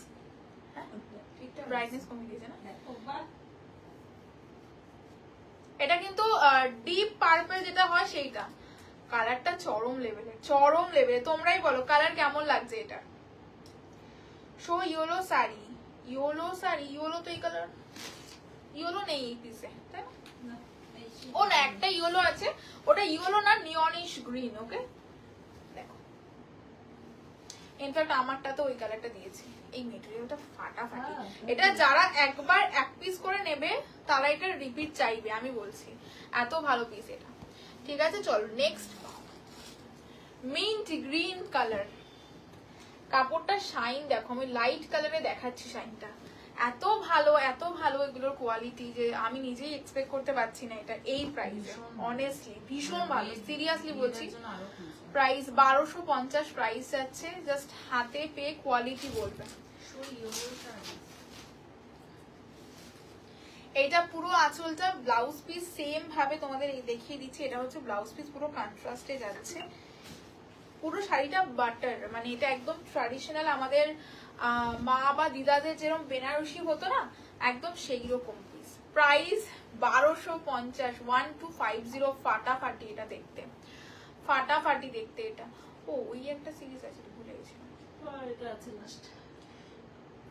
হ্যাঁ ঠিকঠাক, ব্রাইটনেস কমিয়ে দিয়েছে না। এটা কিন্তু ডিপ পার্পল যেটা হয় সেইটা, কালারটা চরম লেভেলে, চরম লেভেলে। তোমরাই বলো কালার কেমন লাগছে এটা। Show yellow sari, yellow sari, yellow তো এই কালার, ইয়েলো নেই এই পিসে, তাই না? ও না, একটা ইয়েলো আছে, ওটা ইয়েলো না, নিয়নিশ গ্রিন। ওকে, দেখো ইনফ্যাক্ট আমারটা তো ওই কালারটা দিয়েছি। এই মেটেরিয়ালটা ফাটাফাটি, এটা যারা একবার এক পিস করে নেবে তারা এটা রিপিট চাইবে, আমি বলছি, এত ভালো পিস এটা। ঠিক আছে, চলো নেক্সট, মিন্ট গ্রিন কালার। কাপড়টা শাইন দেখো, আমি লাইট কালারে দেখাচ্ছি শাইনটা, এত ভালো এত ভালো এগুলোর কোয়ালিটি যে আমি নিজেই এক্সপেক্ট করতে পারছি না এটা এই প্রাইসে। অনেস্টলি ভীষণ ভালো, সিরিয়াসলি বলছি। প্রাইস 1250 প্রাইস যাচ্ছে, জাস্ট হাতে পেয়ে কোয়ালিটি বলবেন। এইটা পুরো আঁচলটা, ব্লাউজ পিস সেম ভাবে তোমাদের দেখিয়ে দিচ্ছি। এটা হচ্ছে ব্লাউজ পিস, পুরো কন্ট্রাস্টে যাচ্ছে। পুরো শাড়িটা বাটার, মানে এটা একদম ট্র্যাডিশনাল, আমাদের মা বা দিদাদের যেরকম বেনারসি হতো না, একদম সেই রকম পিস। প্রাইস 1250, 1250, ফাটাফাটি এটা দেখতে, ফাটাফাটি দেখতে এটা। ও ওই একটা সিরিজ আছে, ভুলে গেছিলাম।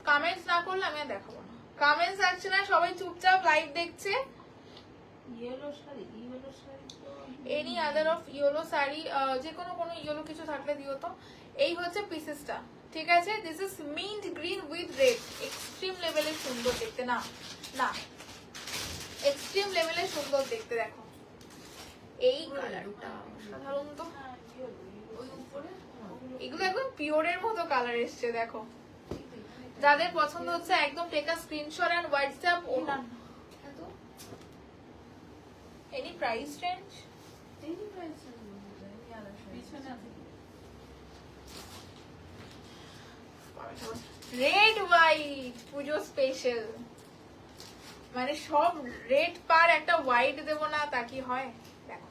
কমেন্টস না করলে আমি আর দেখাবো না, কমেন্টস আসছে না, সবাই চুপচাপ লাইভ দেখছে।
ইয়েলো শাড়ি, ইয়েলো শাড়ি তো
any other of yellow sari, যে কোনো ইয়েলো কিছু থাকলে দিও তো। এই হচ্ছে পিসেসটা, ঠিক আছে, this is mint green with red, extreme লেভেলের সুন্দর দেখতে। না না, এক্সট্রিম লেভেলের সুন্দর দেখতে। দেখো এই কালারটা সাধারণত
ওই উপরে
এগুলো একদম পিওরের মতো কালার এসছে। দেখো যাদের পছন্দ হচ্ছে একদম take a screenshot and WhatsApp. ওনা এনি প্রাইস রেঞ্জ?
এই প্রাইস পিছনে আছে
রেড হোয়াইট পুজো স্পেশাল, মানে সব রেড পার একটা হোয়াইট দেবো না তা কি হয়? দেখো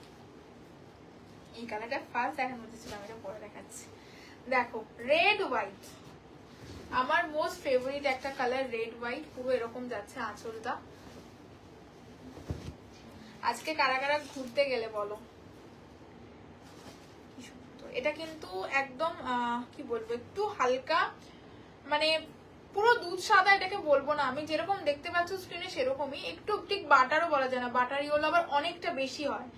এই কালারটা ফার্স্ট দেখার মধ্যে ছিল, আমি এটা পরে দেখাচ্ছি। দেখো রেড হোয়াইট আমার মোস্ট ফেভারিট একটা কালার, রেড হোয়াইট পুরো এরকম যাচ্ছে আঁচলটা। আজকে কারা কারা ঘুরতে গেলে বলো? কি সুন্দর। এটা কিন্তু একদম কি বলবো, একটু হালকা, মানে পুরো দুধ সাদা এটাকে বলবো না আমি, যেরকম দেখতে পাচ্ছ স্ক্রিনে সেরকমই, একটু ঠিক বাটারও বলা যায় না, বাটার ইয়েলো আবার অনেকটা বেশি হয়।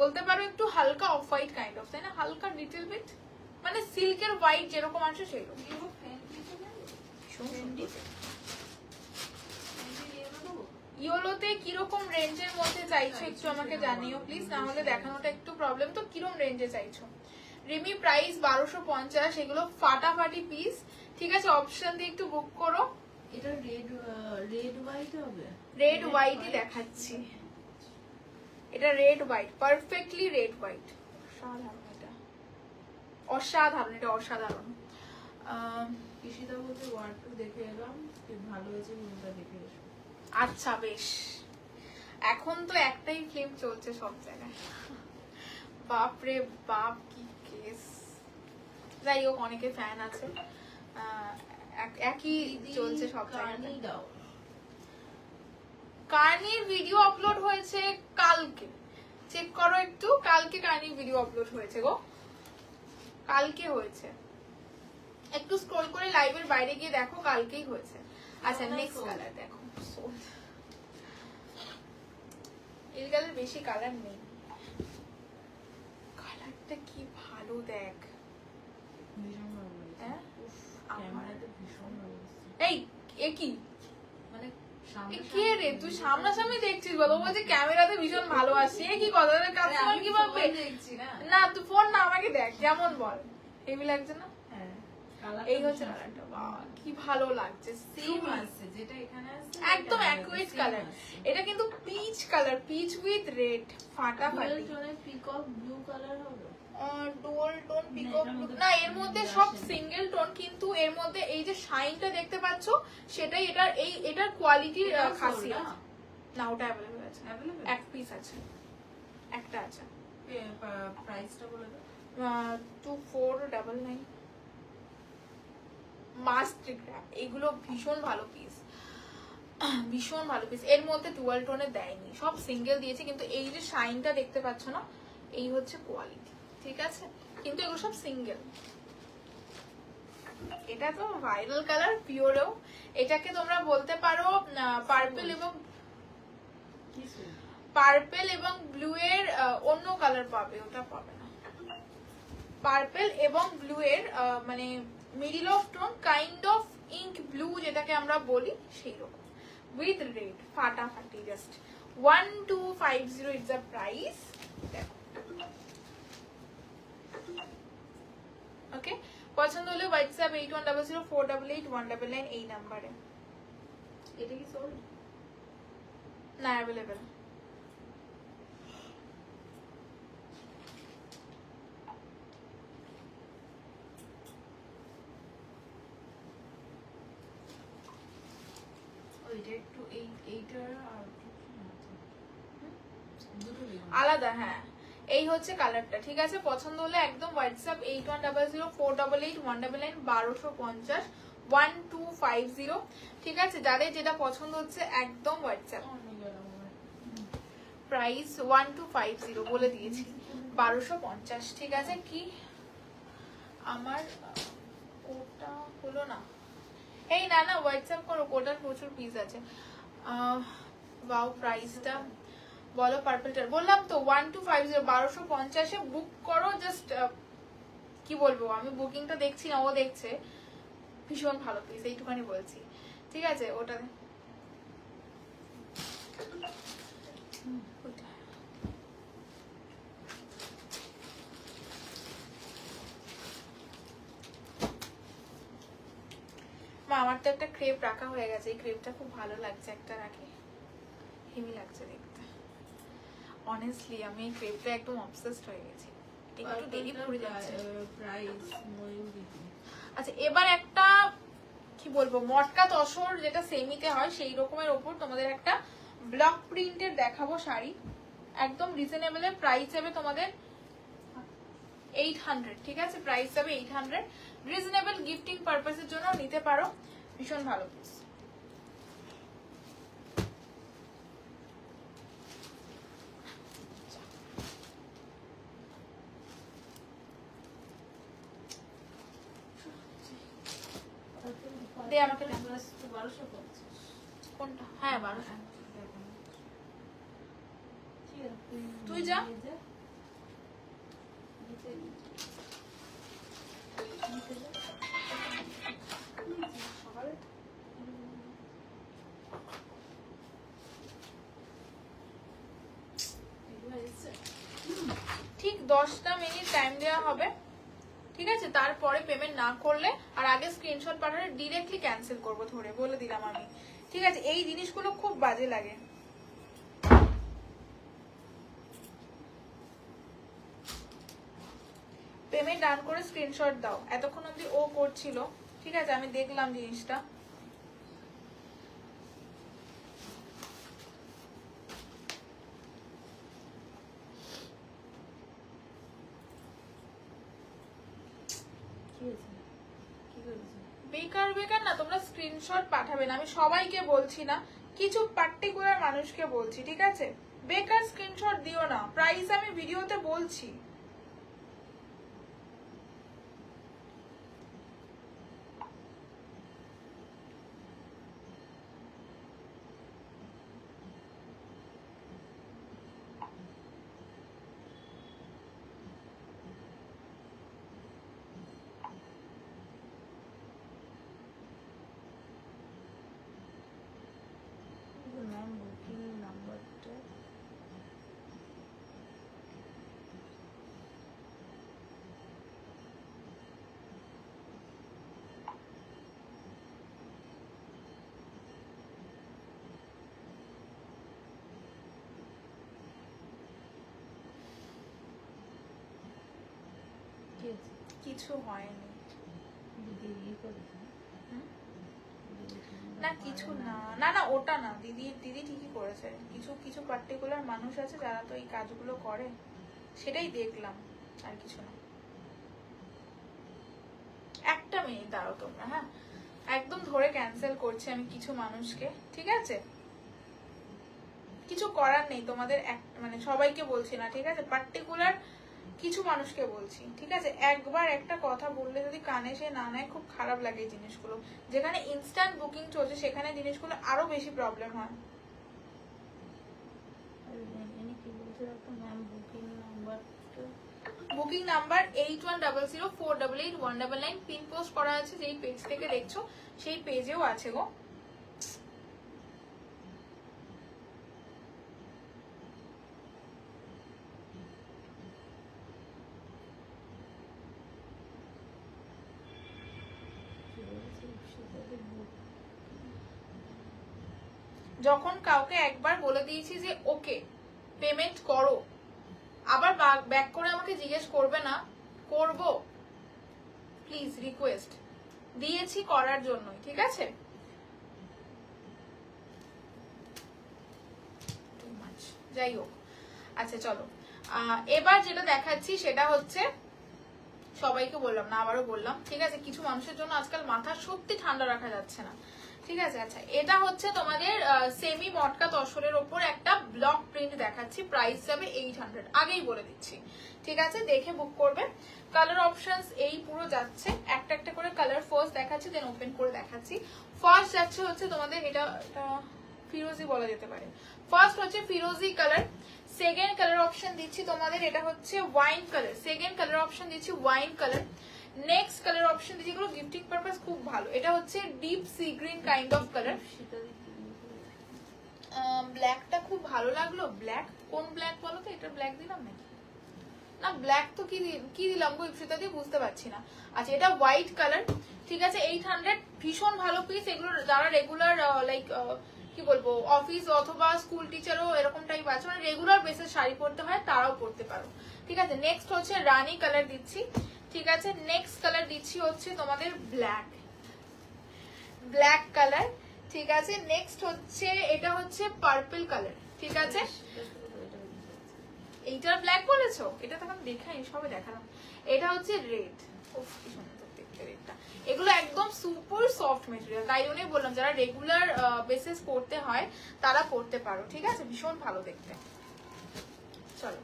বলতে পারো একটু হালকা অফ হোয়াইট কাইন্ড অফ, তাই না? হালকা লিটল বিট, মানে সিল্কের হোয়াইট যেরকম আছে সেরকম। ইয়োলোতে কিরকম রেঞ্জের মধ্যে চাইছো একটু আমাকে জানিও প্লিজ, না হলে দেখানোটা একটু প্রবলেম। তো কিরকম রেঞ্জে চাইছো? রিমি প্রাইস 1250, এগুলো ফাটাফাটি পিস। ঠিক আছে, অপশন দিয়ে একটু বুক করো।
এটা রেড হোয়াইট হবে,
রেড হোয়াইটই দেখাচ্ছি, এটা red white, perfectly red white. অসাধারণ এটা, অসাধারণ, এটা অসাধারণ।
কৃষিদা বলতে ওয়ার্ড টু দেখে এলাম, ভালো হয়েছে, মুভিটা দেখে এসো।
আচ্ছা বেশ, এখন তো একটাই ফিল্ম চলছে সব জায়গায়, বাপরে বাপ কি কেস। যাই হোক, অনেকে ফ্যান আছে, একই চলছে সব জায়গায়।
দাও,
কার্নির ভিডিও আপলোড হয়েছে কালকে, চেক করো একটু, কালকে কার্নির ভিডিও আপলোড হয়েছে গো, কালকে হয়েছে। একটু স্ক্রল করে লাইভের বাইরে গিয়ে দেখো, কালকেই হয়েছে। আচ্ছা নেক্সট কালার দেখো, এই কালার বেশি কালার নেই, কালারটা কি ভালো দেখ।
ভীষণ ভালো হয়েছে।
হ্যাঁ?
উফ, ক্যামেরাতে ভীষণ ভালো হয়েছে।
এই এ কি
মানে
এ কে রে, তুই সামনাসামনি দেখছিস বলো, বলছে ক্যামেরাতে ভীষণ ভালো আসছে, এ কি কথা, কাস্টমার কি ভাববে?
দেখছি না,
না তুই ফোন না আমাকে দেখ কেমন, বল হেভি লাগছে না?
হ্যাঁ
এই হচ্ছে কালারটা, বাহ কি ভালো লাগছে,
সেম আসছে যেটা এখানে আসছে,
একদম অ্যাকুরেট কালার। এটা কিন্তু peach colour, peach with red, ফাটাফাটি।
পিকক ব্লু কালার হবে,
ডুয়াল টোন পিকক ব্লু না, এর মধ্যে সব সিঙ্গেল টোন, কিন্তু এর মধ্যে এই যে শাইনটা দেখতে পাচ্ছ সেটাই এটার, এটার কোয়ালিটির খাসিয়ত। না ওটা অ্যাভেলেবল আছে, এক পিস আছে, একটা আছে।
প্রাইসটা বলে দাও।
2499। মাস্টার গ্র্যাপ, এগুলো ভীষণ ভালো পিস, ভীষণ ভালো পিস। এর মধ্যে ডুয়াল টোনে দেয়নি, সব সিঙ্গেল দিয়েছে, কিন্তু এই যে শাইনটা দেখতে পাচ্ছ না, এই হচ্ছে কোয়ালিটি, ঠিক আছে? কিন্তু এগুলো সব সিঙ্গেল। এটা তো ভাইরাল কালার পিওরেও, এটাকে তোমরা বলতে পারো পার্পেল এবং ব্লু এর অন্য কালার পাবে, ওটা পাবে না। পার্পেল এবং ব্লু এর মানে middle of tone, kind of ink blue যেটাকে আমরা বলি, সেই রকম উইথ রেড, ফাটাফাটি। Just 1250 is the price. Okay, পছন্দ হলে হোয়াটসঅ্যাপ 8100488199 এই নাম্বারে।
এটা কি সোল্ড?
না, অ্যাভেলেবেল।
ওইটা একটু এইটার আর দুটো
আলাদা, হ্যাঁ। এই হচ্ছে কালারটা, ঠিক আছে? পছন্দ হলে একদম হোয়াটসঅ্যাপ 8100488199 1250 1250, ঠিক আছে? যাদের যেটা পছন্দ হচ্ছে একদম হোয়াটসঅ্যাপ। প্রাইস 1250 বলে দিয়েছি, 1250, ঠিক আছে? কি আমার কোটা হলো না, এই না না হোয়াটসঅ্যাপ করো, কোটার প্রচুর পিস আছে। বাও প্রাইসটা বলো, পার্পলটার বললাম তো 1250, 1250 বুক করো, জাস্ট কি বলবো, আমি বুকিংটা দেখছি না, ও দেখছে। ভীষণ ভালো পিস, এইটুখানি বলছি, ঠিক আছে। ওটা মা, আমার তো একটা ক্রেপ রাখা হয়ে গেছে, এই ক্রেপটা খুব ভালো লাগছে, একটা রাখি, হেভি লাগছে দেখতে। অনেস্টলি আমি এই ক্রেপটা একদম অবসেসড হয়ে গেছি। একটু দেরি পড়ে যাচ্ছে।
প্রাইস ময়ূরীতে।
আচ্ছা, এবার একটা কি বলবো, মটকা তসর যেটা সেমিতে হয় সেই রকমের ওপর তোমাদের একটা ব্লক প্রিন্টের দেখাবো শাড়ি। একদম রিজনেবল প্রাইস যাবে তোমাদের 800, ঠিক আছে? প্রাইস যাবে 800। রিজনেবল গিফটিং পারপাসের জন্য নিতে পারো, ভীষণ ভালো পিস। দে আমাকে,
1250।
কোনটা? হ্যাঁ 1200।
ঠিক আছে,
তুই যা। ঠিক 10টা মিনিট টাইম দেওয়া হবে, ঠিক আছে? তারপরে পেমেন্ট না করলে আর আগে স্ক্রিনশট পাঠালে ডিরেক্টলি ক্যান্সেল করবো, ধরে বলে দিলাম আমি, ঠিক আছে? এই জিনিসগুলো খুব বাজে লাগে। পেমেন্ট ডান করে স্ক্রিনশট দাও। এতক্ষণ অবধি ও করছিল, ঠিক আছে? আমি দেখলাম জিনিসটা। বেকার বেকার না, তোমরা স্ক্রিনশট পাঠাবে না, আমি সবাইকে বলছি না, কিছু পার্টিকুলার মানুষকে বলছি, ঠিক আছে? বেকার স্ক্রিনশট দিও না, প্রাইস আমি ভিডিওতে বলছি। কিছু হয়নি না, কিছু না, না না ওটা না, দিদি দিদি ঠিকই করেছে। কিছু কিছু পার্টিকুলার মানুষ আছে যারা তো এই কাজগুলো করে, সেটাই দেখলাম, আর কিছু না। একটা মিনিট দাঁড়াও তোমরা, হ্যাঁ? একদম ধরে ক্যান্সেল করছি আমি কিছু মানুষকে, ঠিক আছে? কিছু করার নেই, তোমাদের মানে সবাইকে বলছি না, ঠিক আছে? পার্টিকুলার কিছু মানুষকে বলছি, ঠিক আছে? একবার একটা কথা বললে যদি কানে সে না নেয়, খুব খারাপ লাগে এই জিনিসগুলো। যেখানে ইনস্ট্যান্ট বুকিং চলছে সেখানে জিনিসগুলো আরো বেশি প্রবলেম হয়। বুকিং নাম্বার 8100488199, পিন পোস্ট করা আছে, যেই পেজ থেকে দেখছো সেই পেজেও আছে গো। যখন কাউকে একবার বলে দিয়েছি যে ওকে পেমেন্ট করো, আবার ব্যাক করে আমাকে জিজ্ঞেস করবে না, করব? প্লিজ রিকোয়েস্ট দিয়েছি করার জন্যই, ঠিক আছে? যাই হোক, আচ্ছা চলো, এবার যেটা দেখাচ্ছি সেটা হচ্ছে, সবাইকে বললাম না, আবারও বললাম, ঠিক আছে? কিছু মানুষের জন্য আজকাল মাথা সত্যি ঠান্ডা রাখা যাচ্ছে না, ঠিক আছে? আচ্ছা, এটা হচ্ছে তোমাদের সেমি মটকা তসরের ওপর একটা ব্লক প্রিন্ট দেখাচ্ছি, প্রাইস যাবে 800, আগেই বলে দিচ্ছি, ঠিক আছে? দেখে বুক করবে। কালার অপশনস এই পুরো যাচ্ছে, একটা একটা করে কালার ফার্স্ট দেখাচ্ছি, দেন ওপেন করে দেখাচ্ছি। ফার্স্ট যাচ্ছে হচ্ছে তোমাদের এটা ফিরোজি বলা যেতে পারে। ফার্স্ট হচ্ছে ফিরোজি কালার, সেকেন্ড কালার অপশন দিচ্ছি তোমাদের এটা হচ্ছে wine colour, second colour option দিচ্ছি wine colour. Next colour option দিচ্ছি, এগুলো গিফটিং পারপাস খুব ভালো। এটা হচ্ছে deep sea green kind of colour. ব্ল্যাকটা খুব ভালো লাগলো। ব্ল্যাক কোন ব্ল্যাক বলো তো? এটা ব্ল্যাক দিলাম নাকি? না ব্ল্যাক তো কি দিলাম গো ইপসিতা দিয়ে, বুঝতে পারছি না। আচ্ছা এটা হোয়াইট কালার, ঠিক আছে 800, ভীষণ ভালো পিস। এগুলো যারা রেগুলার লাইক কি বলবো অফিস অথবা স্কুল টিচারও এরকম টাইপ আছে, মানে রেগুলার বেসে শাড়ি পরতে হয় তারাও পরতে পারো, ঠিক আছে। নেক্সট হচ্ছে রানী কালার দিচ্ছি, ঠিক আছে। নেক্সট কালার দিচ্ছি হচ্ছে তোমাদের ব্ল্যাক, ব্ল্যাক কালার, ঠিক আছে। নেক্সট হচ্ছে এটা হচ্ছে পার্পল কালার, ঠিক আছে। এইটার ব্ল্যাক বলেছো? এটা তো আমি দেখাই সবে দেখালাম। এটা হচ্ছে রেড, উফ কি সুন্দর দেখতে রেডটা। এগুলো একদম সুপার সফট মেটেরিয়াল, তাই জন্যই বললাম যারা রেগুলার বেসিস পড়তে হয় তারা পড়তে পারো, ঠিক আছে, ভীষণ ভালো দেখতে। চলো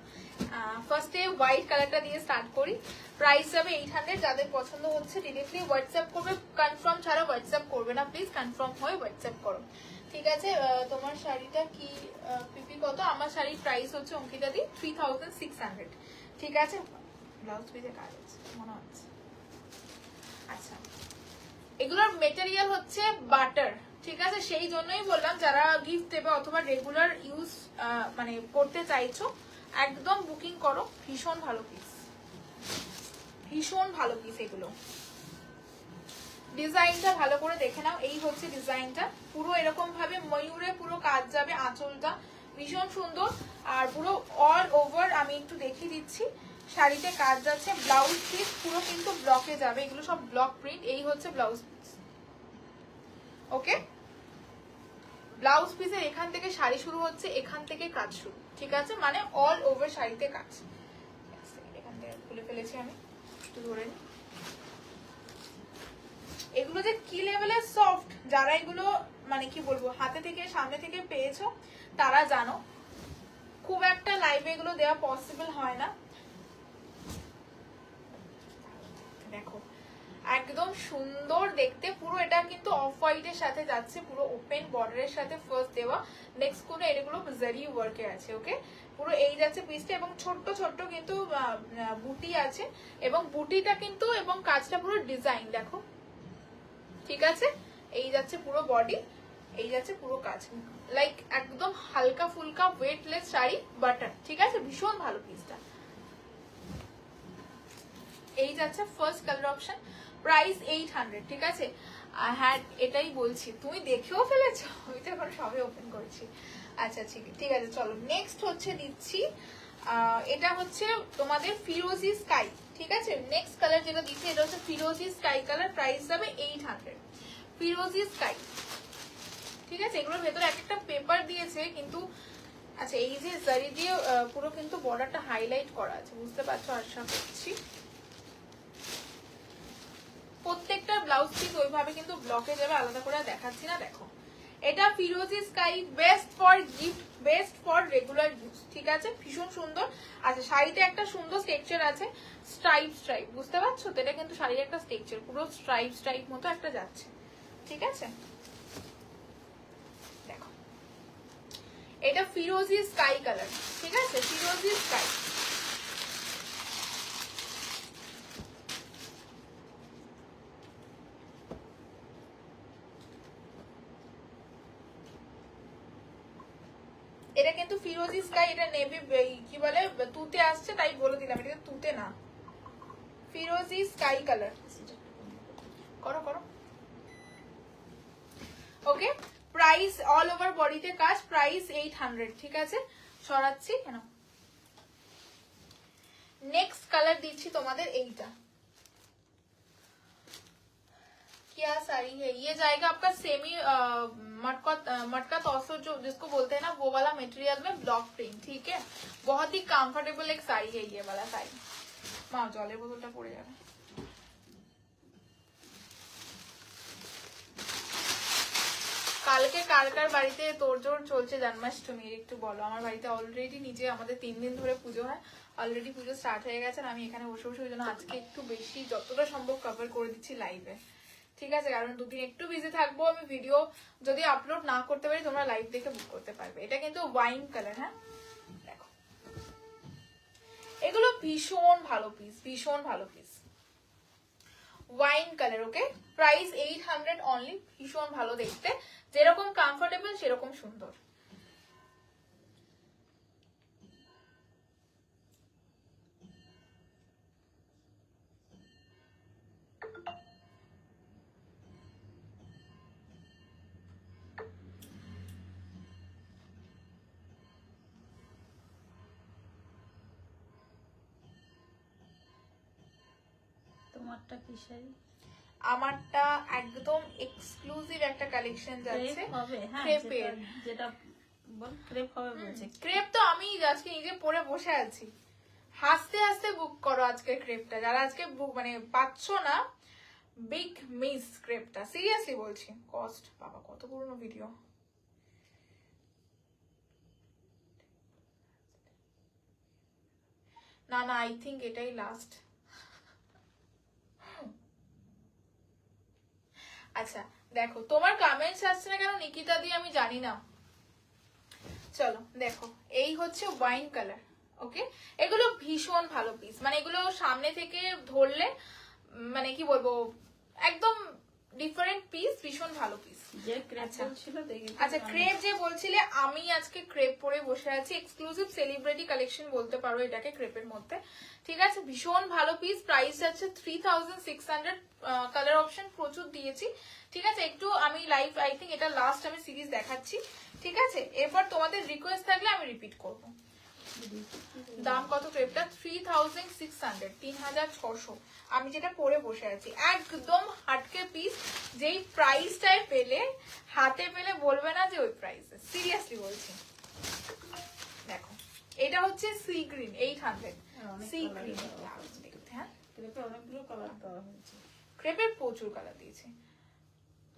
ফার্স্টে হোয়াইট কালারটা দিয়ে স্টার্ট করি। প্রাইস যাবে 800, যাদের পছন্দ হচ্ছে ডিরেক্টলি হোয়াটসঅ্যাপ করবে, কনফার্ম ছাড়া হোয়াটসঅ্যাপ করবে না প্লিজ, কনফার্ম হয়ে হোয়াটসঅ্যাপ করো, ঠিক আছে। তোমার শাড়িটা কি পিপি কত? আমার শাড়ির প্রাইস হচ্ছে অঙ্কিতা দি 3600, ঠিক আছে। ব্লাউজ পিসে কাজ আছে মনে হচ্ছে। আচ্ছা এগুলোর মেটেরিয়াল হচ্ছে বাটার, ঠিক আছে, সেই জন্যই বললাম যারা গিফট দেবে অথবা রেগুলার ইউজ মানে করতে চাইছো একদম বুকিং করো। ভীষণ ভালো পিস, ভীষণ ভালো পিস। এগুলো ডিজাইনটা ভালো করে দেখে নাও, এই হচ্ছে ডিজাইনটা, পুরো এরকম ভাবে ময়ূরে পুরো কাজ যাবে, আঁচলটা ভীষণ সুন্দর। আর পুরো অল ওভার আমি একটু দেখিয়ে দিচ্ছি, শাড়িতে কাজ যাচ্ছে। ব্লাউজ পিস পুরো কিন্তু ব্লকে যাবে, এগুলো সব ব্লক প্রিন্ট। এই হচ্ছে ব্লাউজ পিস, ওকে। ব্লাউজ পিসের এখান থেকে শাড়ি শুরু হচ্ছে, এখান থেকে কাজ শুরু, ঠিক আছে, মানে অল ওভার শাড়িতে কাজ। এখান থেকে খুলে ফেলেছি আমি, একটু ধরে নিই। এগুলো যে কি লেভেলের সফট, যারা এগুলো মানে কি বলবো হাতে থেকে সামনে থেকে পেয়েছো তারা জানো। খুব একটা লাইভে এগুলো দেওয়া পসিবল হয় না। দেখো একদম সুন্দর দেখতে, পুরো এটা কিন্তু অফ হোয়াইটের সাথে যাচ্ছে, পুরো ওপেন বর্ডারের সাথে ফার্স্ট দেওয়া। নেক্সট করে এগুলো জারি ওয়ার্কে আছে, ওকে। পুরো এই যাচ্ছে পিসটা, এবং ছোট্ট ছোট্ট কিন্তু বুটি আছে, এবং বুটিটা কিন্তু এবং কাজটা পুরো ডিজাইন দেখো, ঠিক আছে। এই যাচ্ছে পুরো বডি, এই যাচ্ছে পুরো কাজ, লাইক একদম হালকা ফুলকা ওয়েটলেস শাড়ি, বাটার, ঠিক আছে, ভীষণ ভালো পিসটা। এই যাচ্ছে ফার্স্ট কালার অপশন, প্রাইস 800, ঠিক আছে। হ্যাঁ এটাই বলছি, তুমি দেখেও ফেলেছো, আমি তো এখন সবে ওপেন করছি। আচ্ছা ঠিক আছে চলো নেক্সট হচ্ছে দিচ্ছি, এটা হচ্ছে তোমাদের ফিরোজি স্কাই, ঠিক আছে। নেক্সট কালার যেটা দিচ্ছি এটা হচ্ছে ফিরোজি স্কাই কালার, প্রাইস যাবে 800, ফিরোজি স্কাই, ঠিক আছে। এগুলোর ভেতরে একটা পেপার দিয়েছে কিন্তু, আচ্ছা এই যে জারি দিয়ে পুরো কিন্তু বর্ডারটা হাইলাইট করা আছে, বুঝতে পারছো আশা করছি। প্রত্যেকটা ব্লাউজ পিস ওইভাবে কিন্তু ব্লকে যাবে, আলাদা করে দেখাচ্ছি না। দেখো এটা ফিরোজি sky, best for gift, best for regular use, ঠিক আছে, ভীষণ সুন্দর। আচ্ছা শাড়িতে একটা সুন্দর স্ট্রাকচার আছে, স্ট্রাইপ স্ট্রাইপ, বুঝতে পারছো তো, এটা কিন্তু শাড়ির একটা স্ট্রাকচার, পুরো স্ট্রাইপ স্ট্রাইপ মতো একটা যাচ্ছে, ঠিক আছে। দেখো এটা ফিরোজি স্কাই কালার, ঠিক আছে, ফিরোজি স্কাই। এটা কিন্তু ফিরোজি স্কাই, এটা নেভি কি বলে তুতে আসছে তাই বলে দিলাম, এটা তুতে না, ফিরোজি স্কাই কালার। করো করো, ওকে। প্রাইস অল ওভার বডিতে কাজ, প্রাইস 800, ঠিক আছে। সরাচ্ছি কেন। নেক্সট কালার দিচ্ছি তোমাদের এইটা, क्या साड़ी है ये, जाएगा आपका सेमी मटका तौसो जो जिसको बोलते हैं ना, वो वाला मटेरियल में ब्लॉक प्रिंट, ठीक है। बहुत ही कंफर्टेबल एक साड़ी है ये वाला साड़ी। माँ जलेर बोतलটা পড়ে যাবে। কালকে কার কার বাড়িতে তোড়জোড় চলছে জন্মাষ্টমীর একটু বলো। আমার বাড়িতে অলরেডি নিচে আমাদের 3 দিন ধরে পুজো হয়, অলরেডি পুজো স্টার্ট হয়ে গেছে, আমি এখানে বসে বসে ওই জন্য আজকে একটু বেশি যতটা সম্ভব কভার করে দিচ্ছি লাইভে, ঠিক আছে, কারণ দুদিন একটু বিজি থাকবো, আমি ভিডিও যদি আপলোড না করতে পারি তোমরা লাইভ দেখে বুক করতে পারবে। এটা কিন্তু ওয়াইন কালার, হ্যাঁ দেখো এগুলো ভীষণ ভালো পিস, ভীষণ ভালো পিস, ওয়াইন কালার। ওকে, প্রাইস 800 অনলি, ভীষণ ভালো দেখতে, যেরকম কমফোর্টেবল সেরকম সুন্দর।
তোমারটা কি শাড়ি?
আমারটা একদম এক্সক্লুসিভ একটা কালেকশন যাচ্ছে
ক্রেপ হবে, হ্যাঁ
ক্রেপের।
যেটা বল ক্রেপ হবে বলছে।
ক্রেপ তো আমি আজকে নিজে পরে বসে আছি, হাসতে হাসতে বুক করো আজকে ক্রেপটা, যারা আজকে বুক মানে পাচ্ছ না, বিগ মিস ক্রেপটা, সিরিয়াসলি বলছি। কস্ট বাবা কত পুরনো ভিডিও, না না আই থিঙ্ক এটাই লাস্ট। আচ্ছা দেখো তোমার কমেন্টস আসছে না কেন নিকিতা দি আমি জানি না। চলো দেখো এই হচ্ছে ওয়াইন কালার। ওকে, এগুলো ভীষণ ভালো পিস, মানে এগুলো সামনে থেকে ধরলে মানে কি বলবো একদম ডিফারেন্ট পিস, ভীষণ ভালো পিস।
যে ক্রেপ ছিল দেখি।
আচ্ছা ক্রেপ যে বলছিলে, আমি আজকে ক্রেপ পরে বসে আছি, এক্সক্লুসিভ সেলিব্রিটি কালেকশন বলতে পারো এটাকে ক্রেপের মধ্যে। ঠিক আছে, ভীষণ ভালো পিস, প্রাইস আছে 3600, কালার অপশন প্রচুর দিয়েছি। ঠিক আছে, একটু আমি লাইভ আই থিঙ্ক এটা লাস্ট আমি সিরিজ দেখাচ্ছি। ঠিক আছে, এরপর তোমাদের রিকোয়েস্ট থাকলে আমি রিপিট করব। দাম কত ক্রেপটা? 3600, 3600। আমি যেটা পরে বসে আছি একদম হাটকে পিস, যেই প্রাইসটায় পেলে হাতে পেলে বলবে না যে ওই প্রাইসে, সিরিয়াসলি বলছি। দেখো এটা হচ্ছে সি গ্রিন 800, সি গ্রিন দেখতে, হ্যাঁ
ক্রেপে অনেকগুলো কালার দেওয়া হয়েছে।
ক্রেপের প্রচুর কালার দিয়েছে,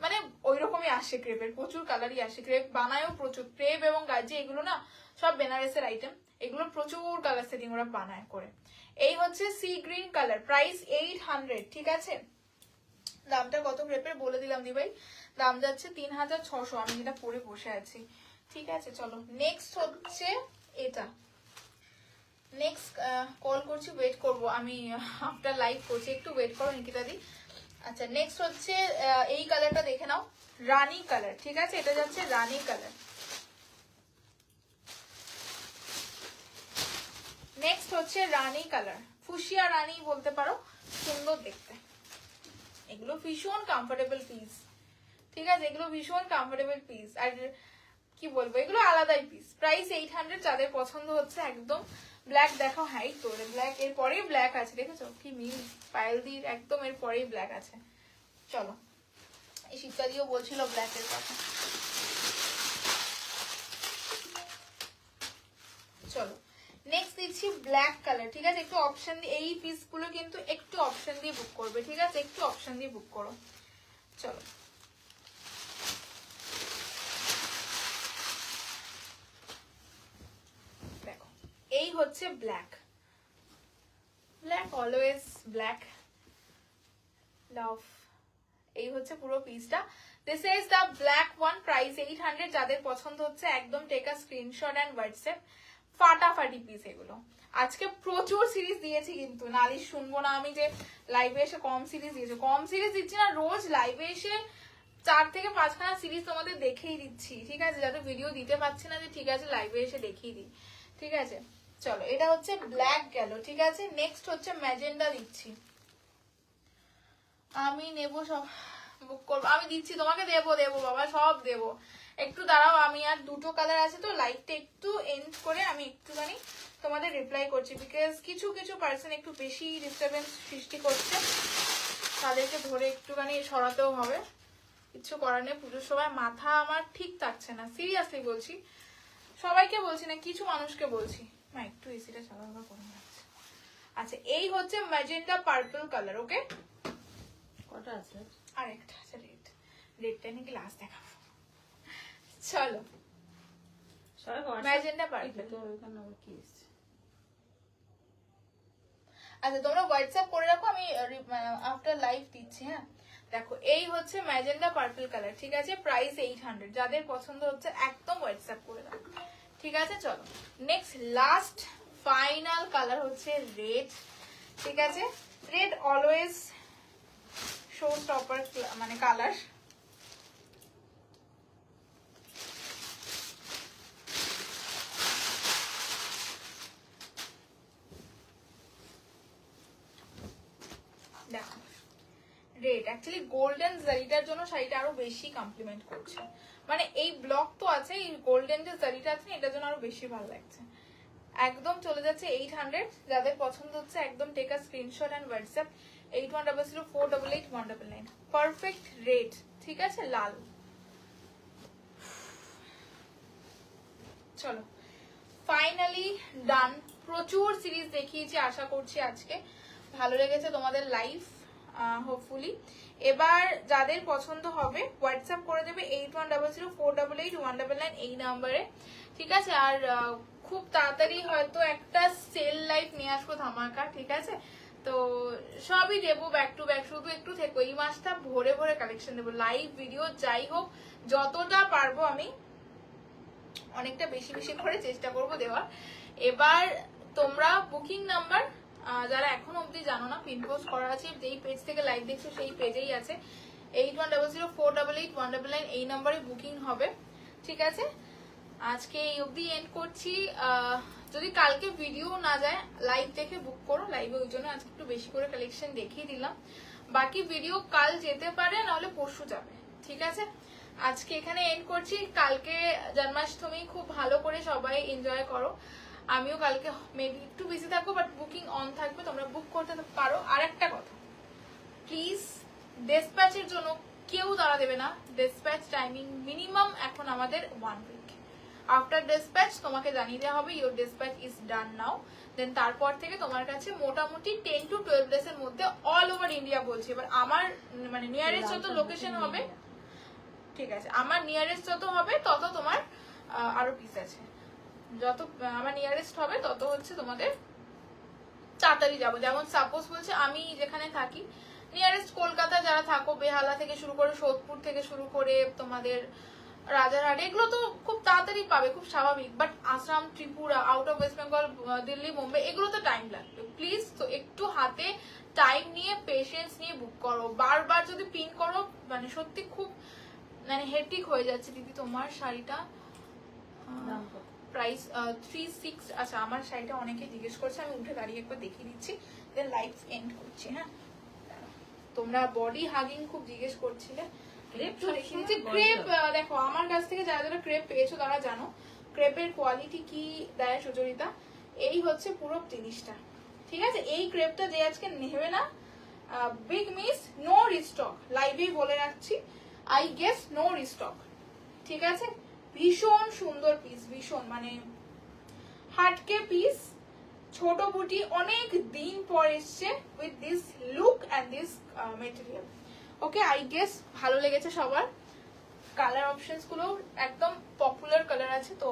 মানে ওই রকমই আসে, ক্রেপের প্রচুর কালারই আসে, ক্রেপ বানায়ও প্রচুর, ক্রেপ এবং গাজি এগুলো না সব বেনারসের আইটেম, এগুলো প্রচুর কালার সেটিং ওরা বানায় করে। এই হচ্ছে সি গ্রিন কালার, প্রাইস 800। ঠিক আছে, দামটা কত ক্রেপের বলে দিলাম দি ভাই, দাম যাচ্ছে 3600, আমি যেটা পরে বসে আছি। ঠিক আছে চলো নেক্সট হচ্ছে এটা, নেক্সট কল করছি, ওয়েট করব আমি, আফটার লাইভ করছি, একটু ওয়েট করো নিকিতা দি। আচ্ছা নেক্সট হচ্ছে এই কালারটা দেখে নাও, রানী কালার। ঠিক আছে, এটা যাচ্ছে রানী কালার। নেক্সট হচ্ছে রানী কালার, ফুশিয়া রানী বলতে পারো, সুন্দর দেখতে, এগুলো ভীষণ কমফোর্টেবল পিস। ঠিক আছে, এগুলো ভীষণ কমফোর্টেবল পিস, আর কি বলবো এগুলো আলাদাই পিস, প্রাইস 800। যাদের পছন্দ হচ্ছে একদম ব্ল্যাক দেখাও, হাই তোরে ব্ল্যাক, এর পরেই ব্ল্যাক আছে, দেখেছো কি মিল, পায়েল দির একদম এর পরেই ব্ল্যাক আছে। চলো এই শীতকালিও বলছিল ব্ল্যাকের কথা। চলো নেক্সট দিচ্ছি ব্ল্যাক কালার। ঠিক আছে, একটু অপশন দিয়ে এই পিসগুলো কিন্তু একটু অপশন দিয়ে বুক করবে। ঠিক আছে, একটু অপশন দিয়ে বুক করো। চলো দেখো এই হচ্ছে black, black always black love. এই হচ্ছে পুরো পিসটা, this is the black one, price 800। যাদের পছন্দ হচ্ছে একদম take a screenshot and WhatsApp, ফাটাফাটি পিস এগুলো। আজকে প্রচুর সিরিজ দিয়েছি, কিন্তু নালিশ শুনবো না আমি যে লাইভে এসে কম সিরিজ দিয়েছে, কম সিরিজ দিচ্ছি না, রোজ লাইভে এসে 4 থেকে 5খানা সিরিজ তোমাদের দেখেই দিচ্ছি। ঠিক আছে, যাতে ভিডিও দিতে পারছি না যে ঠিক আছে লাইভে এসে দেখিয়ে দিই। ঠিক আছে চলো এটা হচ্ছে ব্ল্যাক গেল। ঠিক আছে, নেক্সট হচ্ছে ম্যাজেন্ডা দিচ্ছি, আমি নেব সব বুক করবো, আমি দিচ্ছি তোমাকে, দেবো দেবো বাবা সব দেবো, একটু দাঁড়াও, আমি আর দুটো কালার আছে তো লাইটটা একটু এন্ড করে আমি একটুখানি তোমাদের রিপ্লাই করছি, বিকজ কিছু কিছু পার্সন একটু বেশি ডিস্টারবেন্স সৃষ্টি করছে, তাদেরকে ধরে একটুখানি সরাতেও হবে, কিছু করার নেই। পুজোর সময় মাথা আমার ঠিক থাকছে না, সিরিয়াসলি বলছি, সবাইকে বলছি না, কিছু মানুষকে বলছি। মা একটু এসিটা চালাবা করে যাচ্ছে। আচ্ছা এই হচ্ছে ম্যাজেন্টা পার্পল কালার। ওকে,
কটা আছে?
আরেকটা আছে রেড, রেডটা নাকি লাস্ট দেখাবো। চলো
সবাই
ম্যাজেন্টা পার্পল।
তো ওখানে আবার কি এসেছে?
আচ্ছা তোমরা হোয়াটসঅ্যাপ করে রাখো, আমি আফটার লাইভ দিচ্ছি। হ্যাঁ দেখো এই হচ্ছে ম্যাজেন্ডা পার্পল কালার, ঠিক আছে, প্রাইস 800। যাদের পছন্দ হচ্ছে একদম হোয়াটসঅ্যাপ করে দাও, ঠিক আছে। চলো নেক্সট লাস্ট ফাইনাল কালার হচ্ছে রেড, ঠিক আছে। রেড অলওয়েজ শো স্টপার মানে কালার। দেখো রেড অ্যাকচুয়ালি গোল্ডেন জারিটার জন্য শাড়িটা আরো বেশি কমপ্লিমেন্ট করছে, মানে এই ব্লক তো আছে, এই গোল্ডেন যে জারিটা আছে এটার জন্য আরো বেশি ভালো লাগছে। একদম চলে যাচ্ছে 800। যাদের পছন্দ হচ্ছে একদম take a screenshot and WhatsApp 8100488199। Perfect red, ঠিক আছে, লাল। চলো ফাইনালি ডান। প্রচুর সিরিজ দেখিয়েছি, আশা করছি আজকে ভালো লেগেছে তোমাদের লাইভ হোপফুলি। এবার যাদের পছন্দ হবে হোয়াটসঅ্যাপ করে দেবে 8100488199 এই নাম্বারে, ঠিক আছে। আর খুব তাড়াতাড়ি হয়তো একটা সেল লাইভ নিয়ে আসবো ধামাকা, ঠিক আছে। তো সবই দেবো ব্যাক টু ব্যাক, শুধু একটু থেকো, এই মাসটা ভরে ভরে কালেকশন দেবো, লাইভ ভিডিও যাই হোক যতটা পারবো আমি অনেকটা বেশি বেশি করে চেষ্টা করব দেওয়ার। এবার তোমরা বুকিং নাম্বার যারা এখনো অবধি জানো না, পিন পোস্ট করা আছে, যেই পেজ থেকে লাইভ দেখছো সেই পেজেই আছে, 8100488199 এই নাম্বারে বুকিং হবে, ঠিক আছে। আজকে এই অবধি এন্ড করছি। যদি কালকে ভিডিও না যায় লাইভ দেখে বুক করো, লাইভে ওই জন্য আজকে একটু বেশি করে কালেকশন দেখিয়ে দিলাম। বাকি ভিডিও কাল যেতে পারে, নাহলে পরশু যাবে, ঠিক আছে। আজকে এখানে এন্ড করছি। কালকে জন্মাষ্টমী, খুব ভালো করে সবাই এনজয় করো। আমিও কালকে মেবি একটু বিজি থাকবো, বাট বুকিং অন থাকবে, তোমরা বুক করতে পারো। আর একটা কথা, প্লিজ ডেসপ্যাচের জন্য কেউ দাঁড়া দেবে না। ডেসপ্যাচ টাইমিং মিনিমাম এখন আমাদের 1 উইক। আফটার ডেসপ্যাচ তোমাকে জানিয়ে দেওয়া হবে ইউর ডেসপ্যাচ ইজ ডান নাও। দেন তারপর থেকে তোমার কাছে মোটামুটি 10 to 12 ডেজ এর মধ্যে অল ওভার ইন্ডিয়া বলছি। এবার আমার মানে নিয়ারেস্ট যত লোকেশন হবে, ঠিক আছে, আমার নিয়ারেস্ট যত হবে তত তোমার আরো পিস আছে, যত আমার নিয়ারেস্ট হবে তত হচ্ছে তোমাদের তাড়াতাড়ি যাবো। যেমন সাপোজ বলছে আমি যেখানে থাকি নিয়ারেস্ট কলকাতা যারা থাকো, বেহালা থেকে শুরু করে সোদপুর থেকে শুরু করে তোমাদের রাজারহাট, এগুলো তো খুব তাড়াতাড়ি পাবে, খুব স্বাভাবিক। But Assam, Tripura, out of West Bengal, Delhi, Mumbai, এগুলো তো টাইম লাগবে। প্লিজ তো একটু হাতে টাইম নিয়ে পেশেন্স নিয়ে বুক করো। বারবার যদি পিন করো মানে সত্যি খুব মানে হেক্টিক হয়ে যাচ্ছে। দিদি তোমার শাড়িটা প্রাইস 36। আচ্ছা আমার শাড়িটা অনেকে জিজ্ঞেস করছে, আমি উঠে দাঁড়িয়ে একবার দেখিয়ে দিচ্ছি, দেন লাইভ এন্ড করছি। হ্যাঁ, তোমরা বডি হাগিং খুব জিজ্ঞেস করছিলে, ক্রেপ দেখিয়ে দিচ্ছি। ক্রেপ দেখো, আমার কাছ থেকে যারা যারা ক্রেপ পেয়েছো তারা জানো ক্রেপের কোয়ালিটি কি দেয় সুচরিতা। এই হচ্ছে পুরো জিনিসটা, ঠিক আছে। এই ক্রেপটা যে আজকে নেবে না, বিগ মিস, নো রিস্টক, লাইভেই বলে রাখছি, আই গেস নো রিস্টক, ঠিক আছে। ভীষণ সুন্দর পিস, ভীষণ মানে হাটকে পিস, ছোট বুটি, অনেক দিন পর এসছে with this look and this material. Okay, I guess ভালো লেগেছে সবার। কালার অপশনস গুলো একদম পপুলার কালার আছে। তো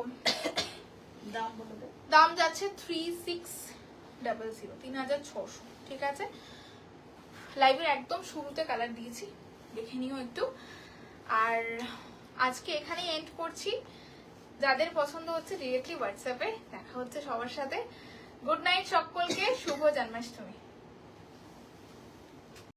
দাম বলে দে।
দাম যাচ্ছে 3600, 3600, ঠিক আছে। লাইভের একদম শুরুতে কালার দিয়েছি, দেখে নিও একটু। আর আজকে এখানে এন্ড করছি। যাদের পছন্দ হচ্ছে ডিরেক্টলি হোয়াটসঅ্যাপে দেখা হচ্ছে সবার সাথে। গুড নাইট সকলকে, শুভ জন্মাষ্টমী।